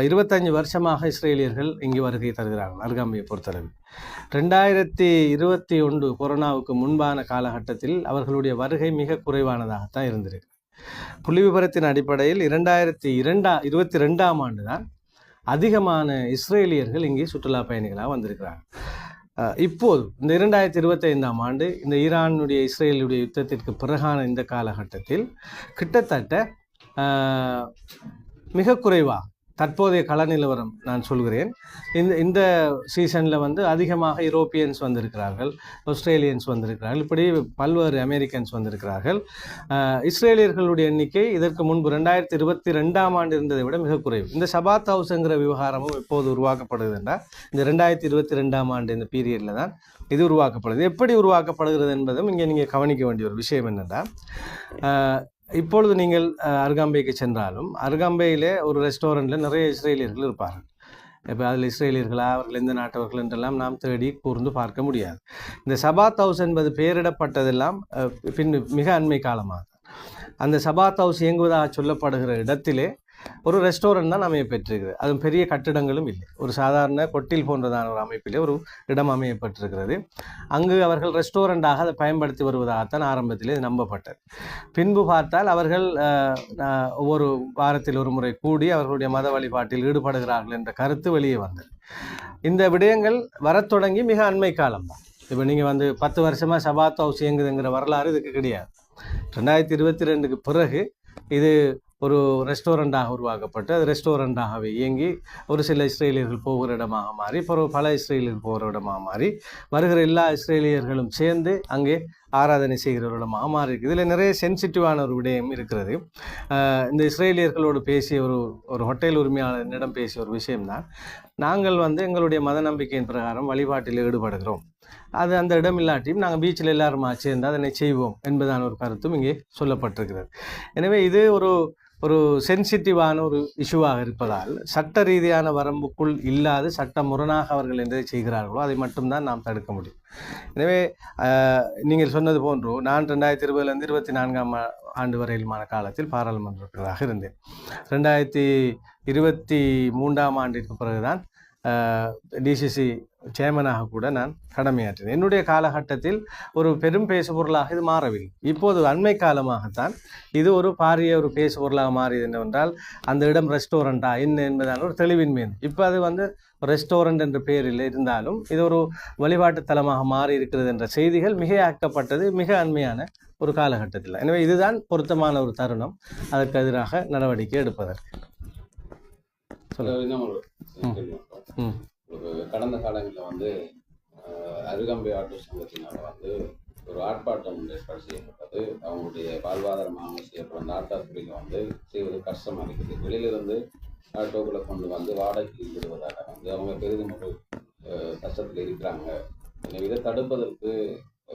25 வருஷமாக இஸ்ரேலியர்கள் இங்கு வருகை தருகிறார்கள் அருகாமையை பொறுத்தளவு. 2021 கொரோனாவுக்கு முன்பான காலகட்டத்தில் அவர்களுடைய வருகை மிக குறைவானதாகத்தான் இருந்திருக்கு. புள்ளி விவரத்தின் அடிப்படையில் 2022ஆம் ஆண்டு தான் அதிகமான இஸ்ரேலியர்கள் இங்கே சுற்றுலா பயணிகளாக வந்திருக்கிறார்கள். இப்போது இந்த 2025ஆம் ஆண்டு இந்த ஈரானுடைய இஸ்ரேலுடைய யுத்தத்திற்கு பிறகான இந்த காலகட்டத்தில் கிட்டத்தட்ட மிக குறைவாக தற்போதைய கள நிலவரம் நான் சொல்கிறேன். இந்த சீசனில் வந்து அதிகமாக யூரோப்பியன்ஸ் வந்திருக்கிறார்கள், ஆஸ்திரேலியன்ஸ் வந்திருக்கிறார்கள், இப்படி பல்வேறு அமெரிக்கன்ஸ் வந்திருக்கிறார்கள். இஸ்ரேலியர்களுடைய எண்ணிக்கை இதற்கு முன்பு 2022ஆம் ஆண்டு இருந்ததை விட மிக குறைவு. இந்த சபாத் ஹவுஸ்ங்கிற விவகாரமும் எப்போது உருவாக்கப்படுது என்றால் இந்த 2022ஆம் ஆண்டு இந்த பீரியடில் தான் இது உருவாக்கப்படுது. எப்படி உருவாக்கப்படுகிறது என்பதும் இங்கே நீங்கள் கவனிக்க வேண்டிய ஒரு விஷயம் என்னென்னா, இப்பொழுது நீங்கள் அருகாம்பைக்கு சென்றாலும் அருகாம்பையிலே ஒரு ரெஸ்டாரண்ட்டில் நிறைய இஸ்ரேலியர்கள் இருப்பார்கள். இப்போ அதில் இஸ்ரேலியர்களா, அவர்கள் எந்த நாட்டவர்கள் என்றெல்லாம் நாம் தேடி கூர்ந்து பார்க்க முடியாது. இந்த சபாத் ஹவுஸ் என்பது பெயரிடப்பட்டதெல்லாம் மிக அண்மை காலமாக. அந்த சபாத் ஹவுஸ் இயங்குவதாக சொல்லப்படுகிற இடத்திலே ஒரு ரெஸ்டாரண்ட் தான் அமைய பெற்றிருக்கிறது. அதுவும் பெரிய கட்டிடங்களும் இல்லை, ஒரு சாதாரண கொட்டில் போன்றதான ஒரு அமைப்பிலே ஒரு இடம் அமையப்பட்டிருக்கிறது. அங்கு அவர்கள் ரெஸ்டாரண்டாக அதை பயன்படுத்தி வருவதாகத்தான் ஆரம்பத்திலே இது நம்பப்பட்டது. பின்பு பார்த்தால் அவர்கள் ஒவ்வொரு வாரத்தில் ஒரு முறை கூடி அவர்களுடைய மத வழிபாட்டில் ஈடுபடுகிறார்கள் என்ற கருத்து வெளியே வந்தது. இந்த விடயங்கள் வரத் தொடங்கி மிக அண்மை காலம்தான். இப்போ நீங்கள் வந்து 10 வருஷமாக சபாத் ஹவுஸ் இயங்குதுங்கிற வரலாறு இதுக்கு கிடையாது. 2022க்கு பிறகு இது ஒரு ரெஸ்டாரண்ட்டாக உருவாக்கப்பட்டு அது ரெஸ்டாரண்ட்டாகவே இயங்கி ஒரு சில இஸ்ரேலியர்கள் போகிற இடமாக மாறி பல இஸ்ரேலியர்கள் போகிற இடமாக மாறி வருகிற எல்லா இஸ்ரேலியர்களும் சேர்ந்து அங்கே ஆராதனை செய்கிற ஒரு இடமாக மாறி இருக்குது. இதில் நிறைய சென்சிட்டிவான ஒரு விடயம் இருக்கிறது. இந்த இஸ்ரேலியர்களோடு பேசிய ஒரு ஹோட்டல் உரிமையாளரிடம் பேசிய ஒரு விஷயம்தான், நாங்கள் வந்து எங்களுடைய மத நம்பிக்கையின் பிரகாரம் வழிபாட்டில் ஈடுபடுகிறோம், அது அந்த இடம் இல்லாட்டியும் நாங்கள் பீச்சில் எல்லாருமா சேர்ந்து அதனை செய்வோம் என்பதான ஒரு கருத்தும் இங்கே சொல்லப்பட்டிருக்கிறது. எனவே இது ஒரு சென்சிட்டிவான ஒரு இஷ்யூவாக இருப்பதால் சட்ட ரீதியான வரம்புக்குள் இல்லாது சட்ட முரணாக அவர்கள் எதை செய்கிறார்களோ அதை மட்டும்தான் நாம் தடுக்க முடியும். எனவே நீங்கள் சொன்னது போன்று நான் 2020 24ஆம் ஆண்டு வரையிலுமான காலத்தில் பாராளுமன்ற உறுப்பினராக இருந்தேன். 2023ஆம் ஆண்டிற்கு பிறகுதான் டிசிசி சேர்மனாக கூட நான் கடமையாற்றினேன். என்னுடைய காலகட்டத்தில் ஒரு பெரும் பேசுபொருளாக இது மாறவில்லை. இப்போது அண்மை காலமாகத்தான் இது ஒரு பாரிய ஒரு பேசுபொருளாக மாறியது என்னவென்றால் அந்த இடம் ரெஸ்டாரண்டா என்ன என்பதான ஒரு தெளிவின்மை. இப்போ அது வந்து ரெஸ்டாரண்ட் என்ற பெயரில் இருந்தாலும் இது ஒரு வழிபாட்டு தலமாக மாறி இருக்கிறது என்ற செய்திகள் மிகையாக்கப்பட்டது மிக அண்மையான ஒரு காலகட்டத்தில். எனவே இதுதான் பொருத்தமான ஒரு தருணம் அதற்கு எதிராக நடவடிக்கை எடுப்பதற்கு. கடந்த காலங்களில் வந்து அருகாம்பை ஆட்டோ சங்கத்தினால் வந்து ஒரு ஆர்ப்பாட்டம் ஏற்பாடு செய்யப்பட்டது. அவங்களுடைய வாழ்வாதாரமாக செய்யப்படும் அந்த ஆட்டோத்துறையில் வந்து செய்வது கஷ்டமாக இருக்குது. வெளியிலிருந்து ஆட்டோக்களை கொண்டு வந்து வாடகைக்கு விடுவதாக வந்து அவங்க பெரிதும் ஒரு கஷ்டத்தில் இருக்கிறாங்க. எனவே இதை தடுப்பதற்கு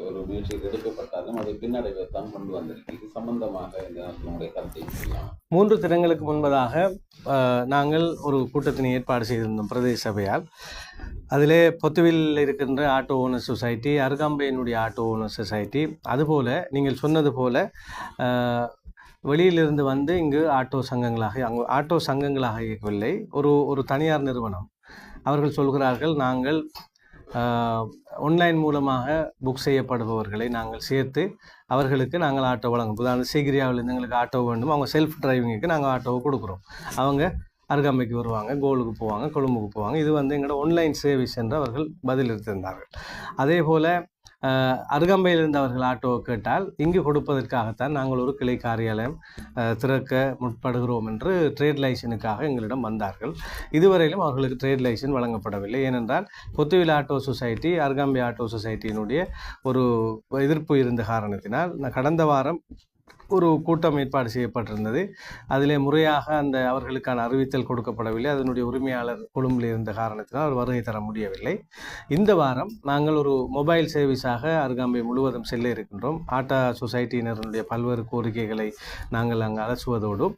ஒரு முயற்சி எடுக்கப்பட்டாலும் அதை பின்னடைவை தான் கொண்டு வந்திருக்கு. இது சம்பந்தமாக நம்முடைய கருத்தை சொல்லலாம். 3 தினங்களுக்கு முன்பதாக நாங்கள் ஒரு கூட்டத்தினை ஏற்பாடு செய்திருந்தோம் பிரதேச சபையால். அதிலே பொத்துவில் இருக்கின்ற ஆட்டோ ஓனர் சொசைட்டி, அருகாம்பையினுடைய ஆட்டோ ஓனர் சொசைட்டி, அதுபோல் நீங்கள் சொன்னது போல் வெளியிலிருந்து வந்து இங்கு ஆட்டோ சங்கங்களாக இயக்கவில்லை, ஒரு தனியார் நிறுவனம். அவர்கள் சொல்கிறார்கள், நாங்கள் ஆன்லைன் மூலமாக புக் செய்யப்படுபவர்களை நாங்கள் சேர்த்து அவர்களுக்கு நாங்கள் ஆட்டோ வழங்கும். உதாரணம் சீக்கிரியாவிலேருந்து எங்களுக்கு ஆட்டோ வேண்டும், அவங்க செல்ஃப் டிரைவிங்குக்கு நாங்கள் ஆட்டோவை கொடுக்குறோம். அவங்க அருகாமைக்கு வருவாங்க, கோலுக்கு போவாங்க, கொழும்புக்கு போவாங்க. இது வந்து எங்களோட ஆன்லைன் சர்வீஸ் என்று அவர்கள் பதில் எடுத்திருந்தார்கள். அதே போல் அருகாம்பையில் இருந்தவர்கள் ஆட்டோ கேட்டால் இங்கு கொடுப்பதற்காகத்தான் நாங்கள் ஒரு கிளை காரியாலயம் திறக்க முற்படுகிறோம் என்று ட்ரேட் லைசனுக்காக எங்களிடம் வந்தார்கள். இதுவரையிலும் அவர்களுக்கு ட்ரேட் லைசன் வழங்கப்படவில்லை. ஏனென்றால் பொத்துவில் ஆட்டோ சொசைட்டி அருகாம்பை ஆட்டோ சொசைட்டியினுடைய ஒரு எதிர்ப்பு இருந்த காரணத்தினால் கடந்த வாரம் ஒரு கூட்டம் ஏற்பாடு செய்யப்பட்டிருந்தது. அதிலே முறையாக அந்த அவர்களுக்கான அறிவித்தல் கொடுக்கப்படவில்லை. அதனுடைய உரிமையாளர் கொழும்பில் இருந்த காரணத்தினால் அவர் வருகை தர முடியவில்லை. இந்த வாரம் நாங்கள் ஒரு மொபைல் சர்வீஸாக அருகாம்பை முழுவதும் செல்ல இருக்கின்றோம். ஆட்டா சொசைட்டியினருடைய பல்வேறு கோரிக்கைகளை நாங்கள் அங்கு அலசுவதோடு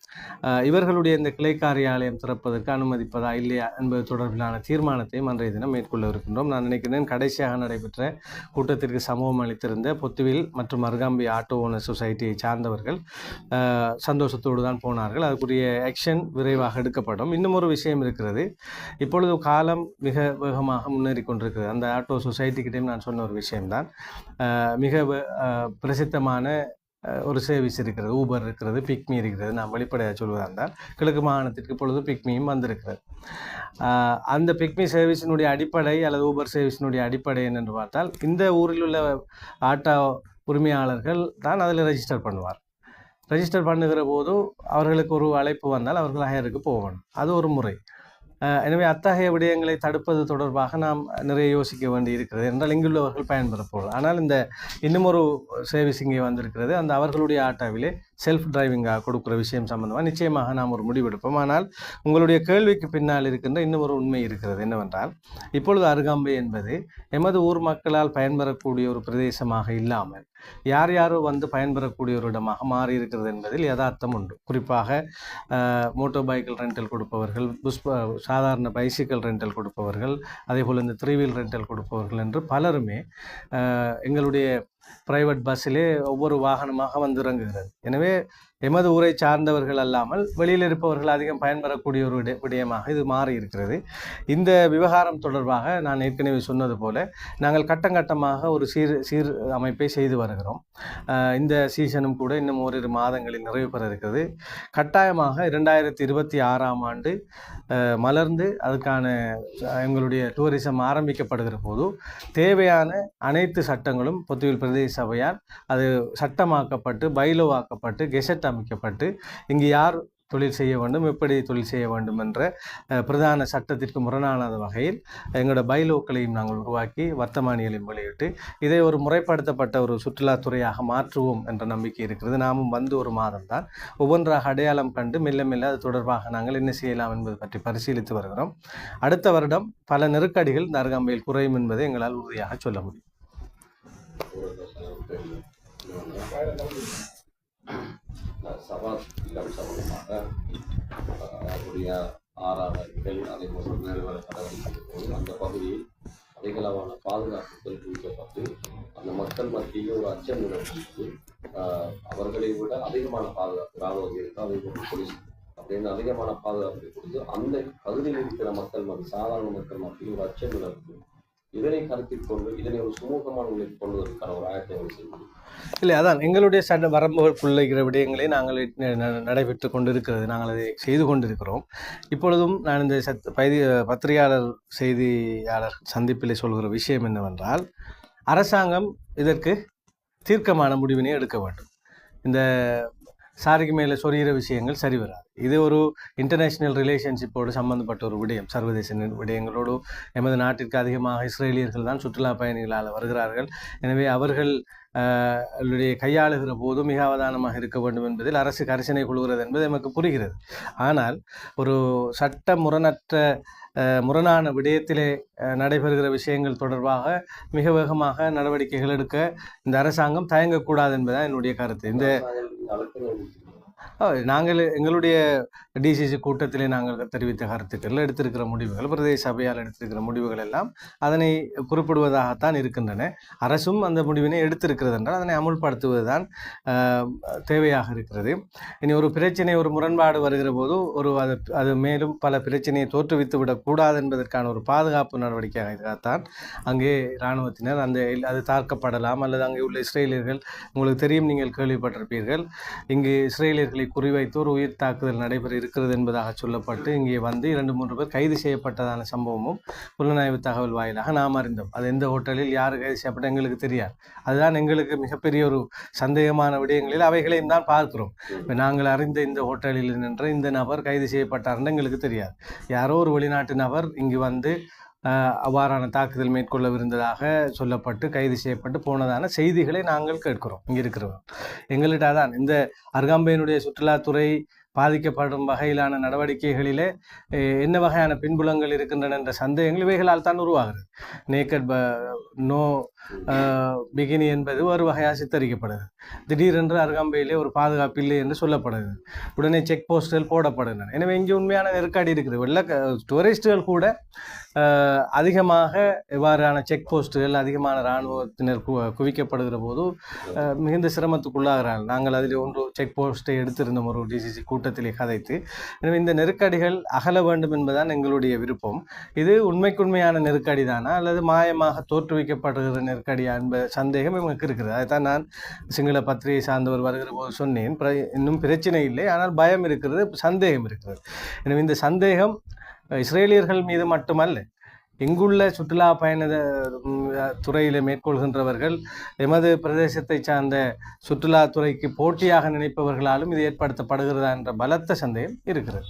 இவர்களுடைய இந்த கிளை காரியாலயம் திறப்பதற்கு அனுமதிப்பதா இல்லையா என்பது தொடர்பிலான தீர்மானத்தையும் அன்றைய தினம் மேற்கொள்ள இருக்கின்றோம். நான் நினைக்கிறேன் கடைசியாக நடைபெற்ற கூட்டத்திற்கு சமூகம் அளித்திருந்த பொத்துவில் மற்றும் அருகாம்பை ஆட்டோ ஓனர் சொசைட்டியை சார்ந்தவர்கள் சந்தோஷத்தோடு தான் போனார்கள். அதுக்குரிய ஆக்ஷன் விரைவாக எடுக்கப்படும். இன்னும் ஒரு விஷயம் இருக்கிறது. இப்பொழுது காலம் மிக வேகமாக முன்னேறி கொண்டிருக்கிறது. அந்த ஆட்டோ சொசைட்டிக்கிட்டையும் நான் சொன்ன ஒரு விஷயம்தான். மிக பிரசித்தமான ஒரு சர்வீஸ் இருக்கிறது, ஊபர் இருக்கிறது, பிக்மி இருக்கிறது. நான் வெளிப்படையாக சொல்வதாக இருந்தால் கிழக்கு மாகாணத்திற்கு இப்பொழுது பிக்மியும் வந்திருக்கிறது. அந்த பிக்மி சர்வீஸினுடைய அடிப்படை அல்லது ஊபர் சர்வீஸினுடைய அடிப்படை என்னென்று பார்த்தால் இந்த ஊரில் உள்ள ஆட்டோ உரிமையாளர்கள் தான் அதில் ரெஜிஸ்டர் பண்ணுவார். ரெஜிஸ்டர் பண்ணுகிற போது அவர்களுக்கு ஒரு அழைப்பு வந்தால் அவர்கள் ஹையருக்கு போகணும். அது ஒரு முறை. எனவே அத்தகைய விடயங்களை தடுப்பது தொடர்பாக நாம் நிறைய யோசிக்க வேண்டி இருக்கிறது என்றால் இங்குள்ளவர்கள் பயன்பெறப்போம். ஆனால் இந்த இன்னும் ஒரு சர்வீஸ் இங்கே வந்திருக்கிறது. அந்த அவர்களுடைய ஆட்டோவிலே செல்ஃப் டிரைவிங்காக கொடுக்குற விஷயம் சம்பந்தமாக நிச்சயமாக நாம் ஒரு முடிவெடுப்போம். ஆனால் உங்களுடைய கேள்விக்கு பின்னால் இருக்கின்ற இன்னும் ஒரு உண்மை இருக்கிறது. என்னவென்றால் இப்பொழுது அருகாம்பை என்பது எமது ஊர் மக்களால் பயன்பெறக்கூடிய ஒரு பிரதேசமாக இல்லாமல் யார் யாரோ வந்து பயன்பெறக்கூடிய ஒரு இடமாக மாறி இருக்கிறது என்பதில் யதார்த்தம் உண்டு. குறிப்பாக மோட்டோ பைக்கிள் ரெண்டல் கொடுப்பவர்கள், சாதாரண பைசிக்கல் ரெண்டல் கொடுப்பவர்கள், அதே போல் இந்த 3 வீல் ரெண்டல் கொடுப்பவர்கள் என்று பலருமே எங்களுடைய பிரைவேட் பஸ்ஸிலே ஒவ்வொரு வாகனமாக வந்து இறங்குகிறது. எனவே எமது ஊரை சார்ந்தவர்கள் அல்லாமல் வெளியில் இருப்பவர்கள் அதிகம் பயன்பெறக்கூடிய ஒரு விடயமாக இது மாறி இருக்கிறது. இந்த விவகாரம் தொடர்பாக நான் ஏற்கனவே சொன்னது போல நாங்கள் கட்டங்கட்டமாக ஒரு சீர் அமைப்பை செய்து வருகிறோம். இந்த சீசனும் கூட இன்னும் ஓரிரு மாதங்களில் நிறைவு பெற இருக்கிறது. கட்டாயமாக 2026ஆம் ஆண்டு மலர்ந்து அதுக்கான எங்களுடைய டூரிசம் ஆரம்பிக்கப்படுகிற போது தேவையான அனைத்து சட்டங்களும் பொத்துவில் பிரதேச சபையால் அது சட்டமாக்கப்பட்டு பைலோவாக்கப்பட்டு கெசட் அமைக்கப்பட்டு இங்கு யார் தொழில் செய்ய வேண்டும், எப்படி தொழில் செய்ய வேண்டும் என்ற பிரதான சட்டத்திற்கு முரணான வகையில் எங்களோட பைலோக்களையும் நாங்கள் உருவாக்கி வர்த்தமானிகளையும் வெளியிட்டு இதை ஒரு முறைப்படுத்தப்பட்ட ஒரு சுற்றுலாத்துறையாக மாற்றுவோம் என்ற நம்பிக்கை இருக்கிறது. நாமும் வந்து ஒரு மாதம்தான் ஒவ்வொன்றாக அடையாளம் கண்டு மெல்ல மெல்ல அது தொடர்பாக நாங்கள் என்ன செய்யலாம் என்பது பற்றி பரிசீலித்து வருகிறோம். அடுத்த வருடம் பல நெருக்கடிகள் இந்த அருகாம்பையில் குறையும் என்பதை எங்களால் உறுதியாக சொல்ல முடியும். சபா இல்லம் சம்பந்தமாக அவருடைய ஆராதனைகள் அதே போன்ற மேல்வர நடவடிக்கைகள் போது அந்த பகுதியில் அதிகளவான பாதுகாப்புகள் குவிக்கப்பட்டு அந்த மக்கள் மத்தியில் ஒரு அச்சம் நிலவுகிறது. அவர்களை விட அதிகமான பாதுகாப்பு ராணுவம் இருக்கு, அதே போன்ற போலீஸ் அப்படின்னு அதிகமான பாதுகாப்பை கொடுத்து அந்த பகுதியில் இருக்கிற மக்கள் மத்திய சாதாரண மக்கள் மத்தியில் ஒரு அச்சம் நிலவுகிறது. இதனை கருத்தில் கொண்டு இதனை ஒரு சுமூகமான நிலைக்கு கொள்வதற்கான ஒரு ஆயத்தை செய்வது இல்லை. அதான் எங்களுடைய சட்ட வரம்புகளுக்குள்ள விடயங்களே நாங்கள் நடைபெற்று கொண்டிருக்கிறது. நாங்கள் அதை செய்து கொண்டிருக்கிறோம். இப்பொழுதும் நான் இந்த பத்திரிகையாளர் செய்தியாளர் சந்திப்பில் சொல்கிற விஷயம் என்னவென்றால் அரசாங்கம் இதற்கு தீர்க்கமான முடிவினை எடுக்க வேண்டும். இந்த சாரிக்கு மேலே சொரிகிற விஷயங்கள் சரி வராது. இது ஒரு இன்டர்நேஷ்னல் ரிலேஷன்ஷிப்போடு சம்பந்தப்பட்ட ஒரு விடயம். சர்வதேச விடயங்களோடு எமது நாட்டிற்கு அதிகமாக இஸ்ரேலியர்கள் தான் சுற்றுலா பயணிகளால் வருகிறார்கள். எனவே அவர்கள் கையாளுகிற போது மிக அவதானமாக இருக்க வேண்டும் என்பதில் அரசு கரிசனை கொள்கிறது என்பது நமக்கு புரிகிறது. ஆனால் ஒரு சட்ட முரணான விடயத்திலே நடைபெறுகிற விஷயங்கள் தொடர்பாக மிக வேகமாக நடவடிக்கைகள் எடுக்க இந்த அரசாங்கம் தயங்கக்கூடாது என்பதுதான் என்னுடைய கருத்து. இந்த நாங்கள் எங்களுடைய டிசிசி கூட்டத்திலே நாங்கள் தெரிவித்த கருத்துக்கள், எடுத்திருக்கிற முடிவுகள், பிரதேச சபையால் எடுத்திருக்கிற முடிவுகள் எல்லாம் அதனை குறிப்பிடுவதாகத்தான் இருக்கின்றன. அரசும் அந்த முடிவினை எடுத்திருக்கிறது என்றால் அதனை அமுல்படுத்துவதுதான் தேவையாக இருக்கிறது. இனி ஒரு பிரச்சனை, ஒரு முரண்பாடு வருகிற போது அது மேலும் பல பிரச்சனையை தோற்றுவித்து விடக்கூடாது என்பதற்கான ஒரு பாதுகாப்பு நடவடிக்கையாகத்தான் அங்கே இராணுவத்தினர் அது தாக்கப்படலாம். அல்லது அங்கே உள்ள இஸ்ரேலியர்கள், உங்களுக்கு தெரியும், நீங்கள் கேள்விப்பட்டிருப்பீர்கள், இங்கு இஸ்ரேலியர்களை குறிவைத்து ஒரு உயிர் தாக்குதல் நடைபெற இருக்கிறது என்பதாக சொல்லப்பட்டு இங்கே வந்து 2-3 பேர் கைது செய்யப்பட்டதான சம்பவமும் புலனாய்வு தகவல் வாயிலாக நாம் அறிந்தோம். அது எந்த ஹோட்டலில் யார் கைது செய்யப்பட்ட எங்களுக்கு தெரியாது. அதுதான் எங்களுக்கு மிகப்பெரிய ஒரு சந்தேகமான விடயங்களில் அவைகளையும் தான் பார்க்கிறோம். இப்போ நாங்கள் அறிந்த இந்த ஹோட்டலில் நின்ற இந்த நபர் கைது செய்யப்பட்டார்னு எங்களுக்கு தெரியாது. யாரோ ஒரு வெளிநாட்டு நபர் இங்கு வந்து அவ்வாறான தாக்குதல் மேற்கொள்ளவிருந்ததாக சொல்லப்பட்டு கைது செய்யப்பட்டு போனதான செய்திகளை நாங்கள் கேட்கிறோம். இங்கே இருக்கிறவங்க எங்கள்கிட்ட தான் இந்த அருகாம்பையினுடைய சுற்றுலாத்துறை பாதிக்கப்படும் வகையிலான நடவடிக்கைகளிலே என்ன வகையான பின்புலங்கள் இருக்கின்றன என்ற சந்தேகங்கள் இவைகளால் தான் உருவாகிறது. நேக்கட் நோ பிகினி என்பது ஒரு வகையாக சித்தரிக்கப்படுது. திடீரென்று அருகாம்பையிலே ஒரு பாதுகாப்பு இல்லை என்று சொல்லப்படுது. உடனே செக் போஸ்டுகள் போடப்படுகின்றன. எனவே இங்கே உண்மையான நெருக்கடி இருக்குது. டூரிஸ்டுகள் கூட அதிகமாக இவ்வாறான செக் போஸ்ட்டுகள் அதிகமான இராணுவத்தினர் குவிக்கப்படுகிற போது மிகுந்த சிரமத்துக்குள்ளாகிறார்கள். நாங்கள் அதில் ஒன்று செக் போஸ்ட்டை எடுத்திருந்தோம் ஒரு டிசிசி கூட்டத்திலே கதைத்து. எனவே இந்த நெருக்கடிகள் அகல வேண்டும் என்பதுதான் எங்களுடைய விருப்பம். இது உண்மைக்குண்மையான நெருக்கடி தானா அல்லது மாயமாக தோற்றுவிக்கப்படுகிற நெருக்கடியா என்ப சந்தேகம் எனக்கு இருக்கிறது. அதைத்தான் நான் சிங்கள பத்திரிகை சார்ந்தவர் வருகிற போது சொன்னேன். இன்னும் பிரச்சனை இல்லை, ஆனால் பயம் இருக்கிறது, சந்தேகம் இருக்கிறது. எனவே இந்த சந்தேகம் இஸ்ரேலியர்கள் மீது மட்டுமல்ல, இங்குள்ள சுற்றுலா பயண துறையில் மேற்கொள்கின்றவர்கள் எமது பிரதேசத்தை சார்ந்த சுற்றுலாத்துறைக்கு போட்டியாக நினைப்பவர்களாலும் இது ஏற்படுத்தப்படுகிறதா என்ற பலத்த சந்தேகம் இருக்கிறது.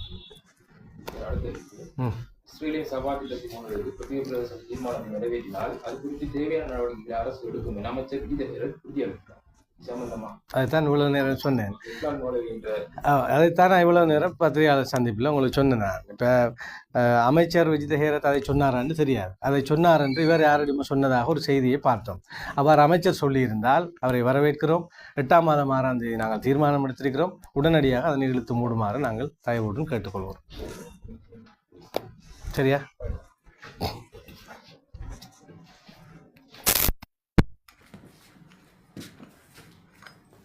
இஸ்ரேலிய சபா திட்டத்தை முன்னெடுத்து புதிய பிரதேச தீர்மானம் நிறைவேற்றினால் அது குறித்து தேவையான நடவடிக்கைகளை அரசு எடுக்கும் என அமைச்சர் உறுதியளித்தார். அதைத்தான் இவ்வளோ நேரம் சொன்னேன். அதைத்தான் நான் இவ்வளோ நேரம் பத்திரிகையாளர் சந்திப்பில் உங்களுக்கு சொன்னேன். இப்போ அமைச்சர் விஜித ஹேரத் அதை சொன்னாரான்னு தெரியாது. அதை சொன்னார் என்று இவர் யாரிடமும் சொன்னதாக ஒரு செய்தியை பார்த்தோம். அவர் அமைச்சர் சொல்லியிருந்தால் அவரை வரவேற்கிறோம். 8ஆம் மாதம் 6ஆம் தேதி நாங்கள் தீர்மானம் எடுத்திருக்கிறோம். உடனடியாக அதனை இழுத்து மூடுமாறு நாங்கள் தயவுடன் கேட்டுக்கொள்வோம். சரியா?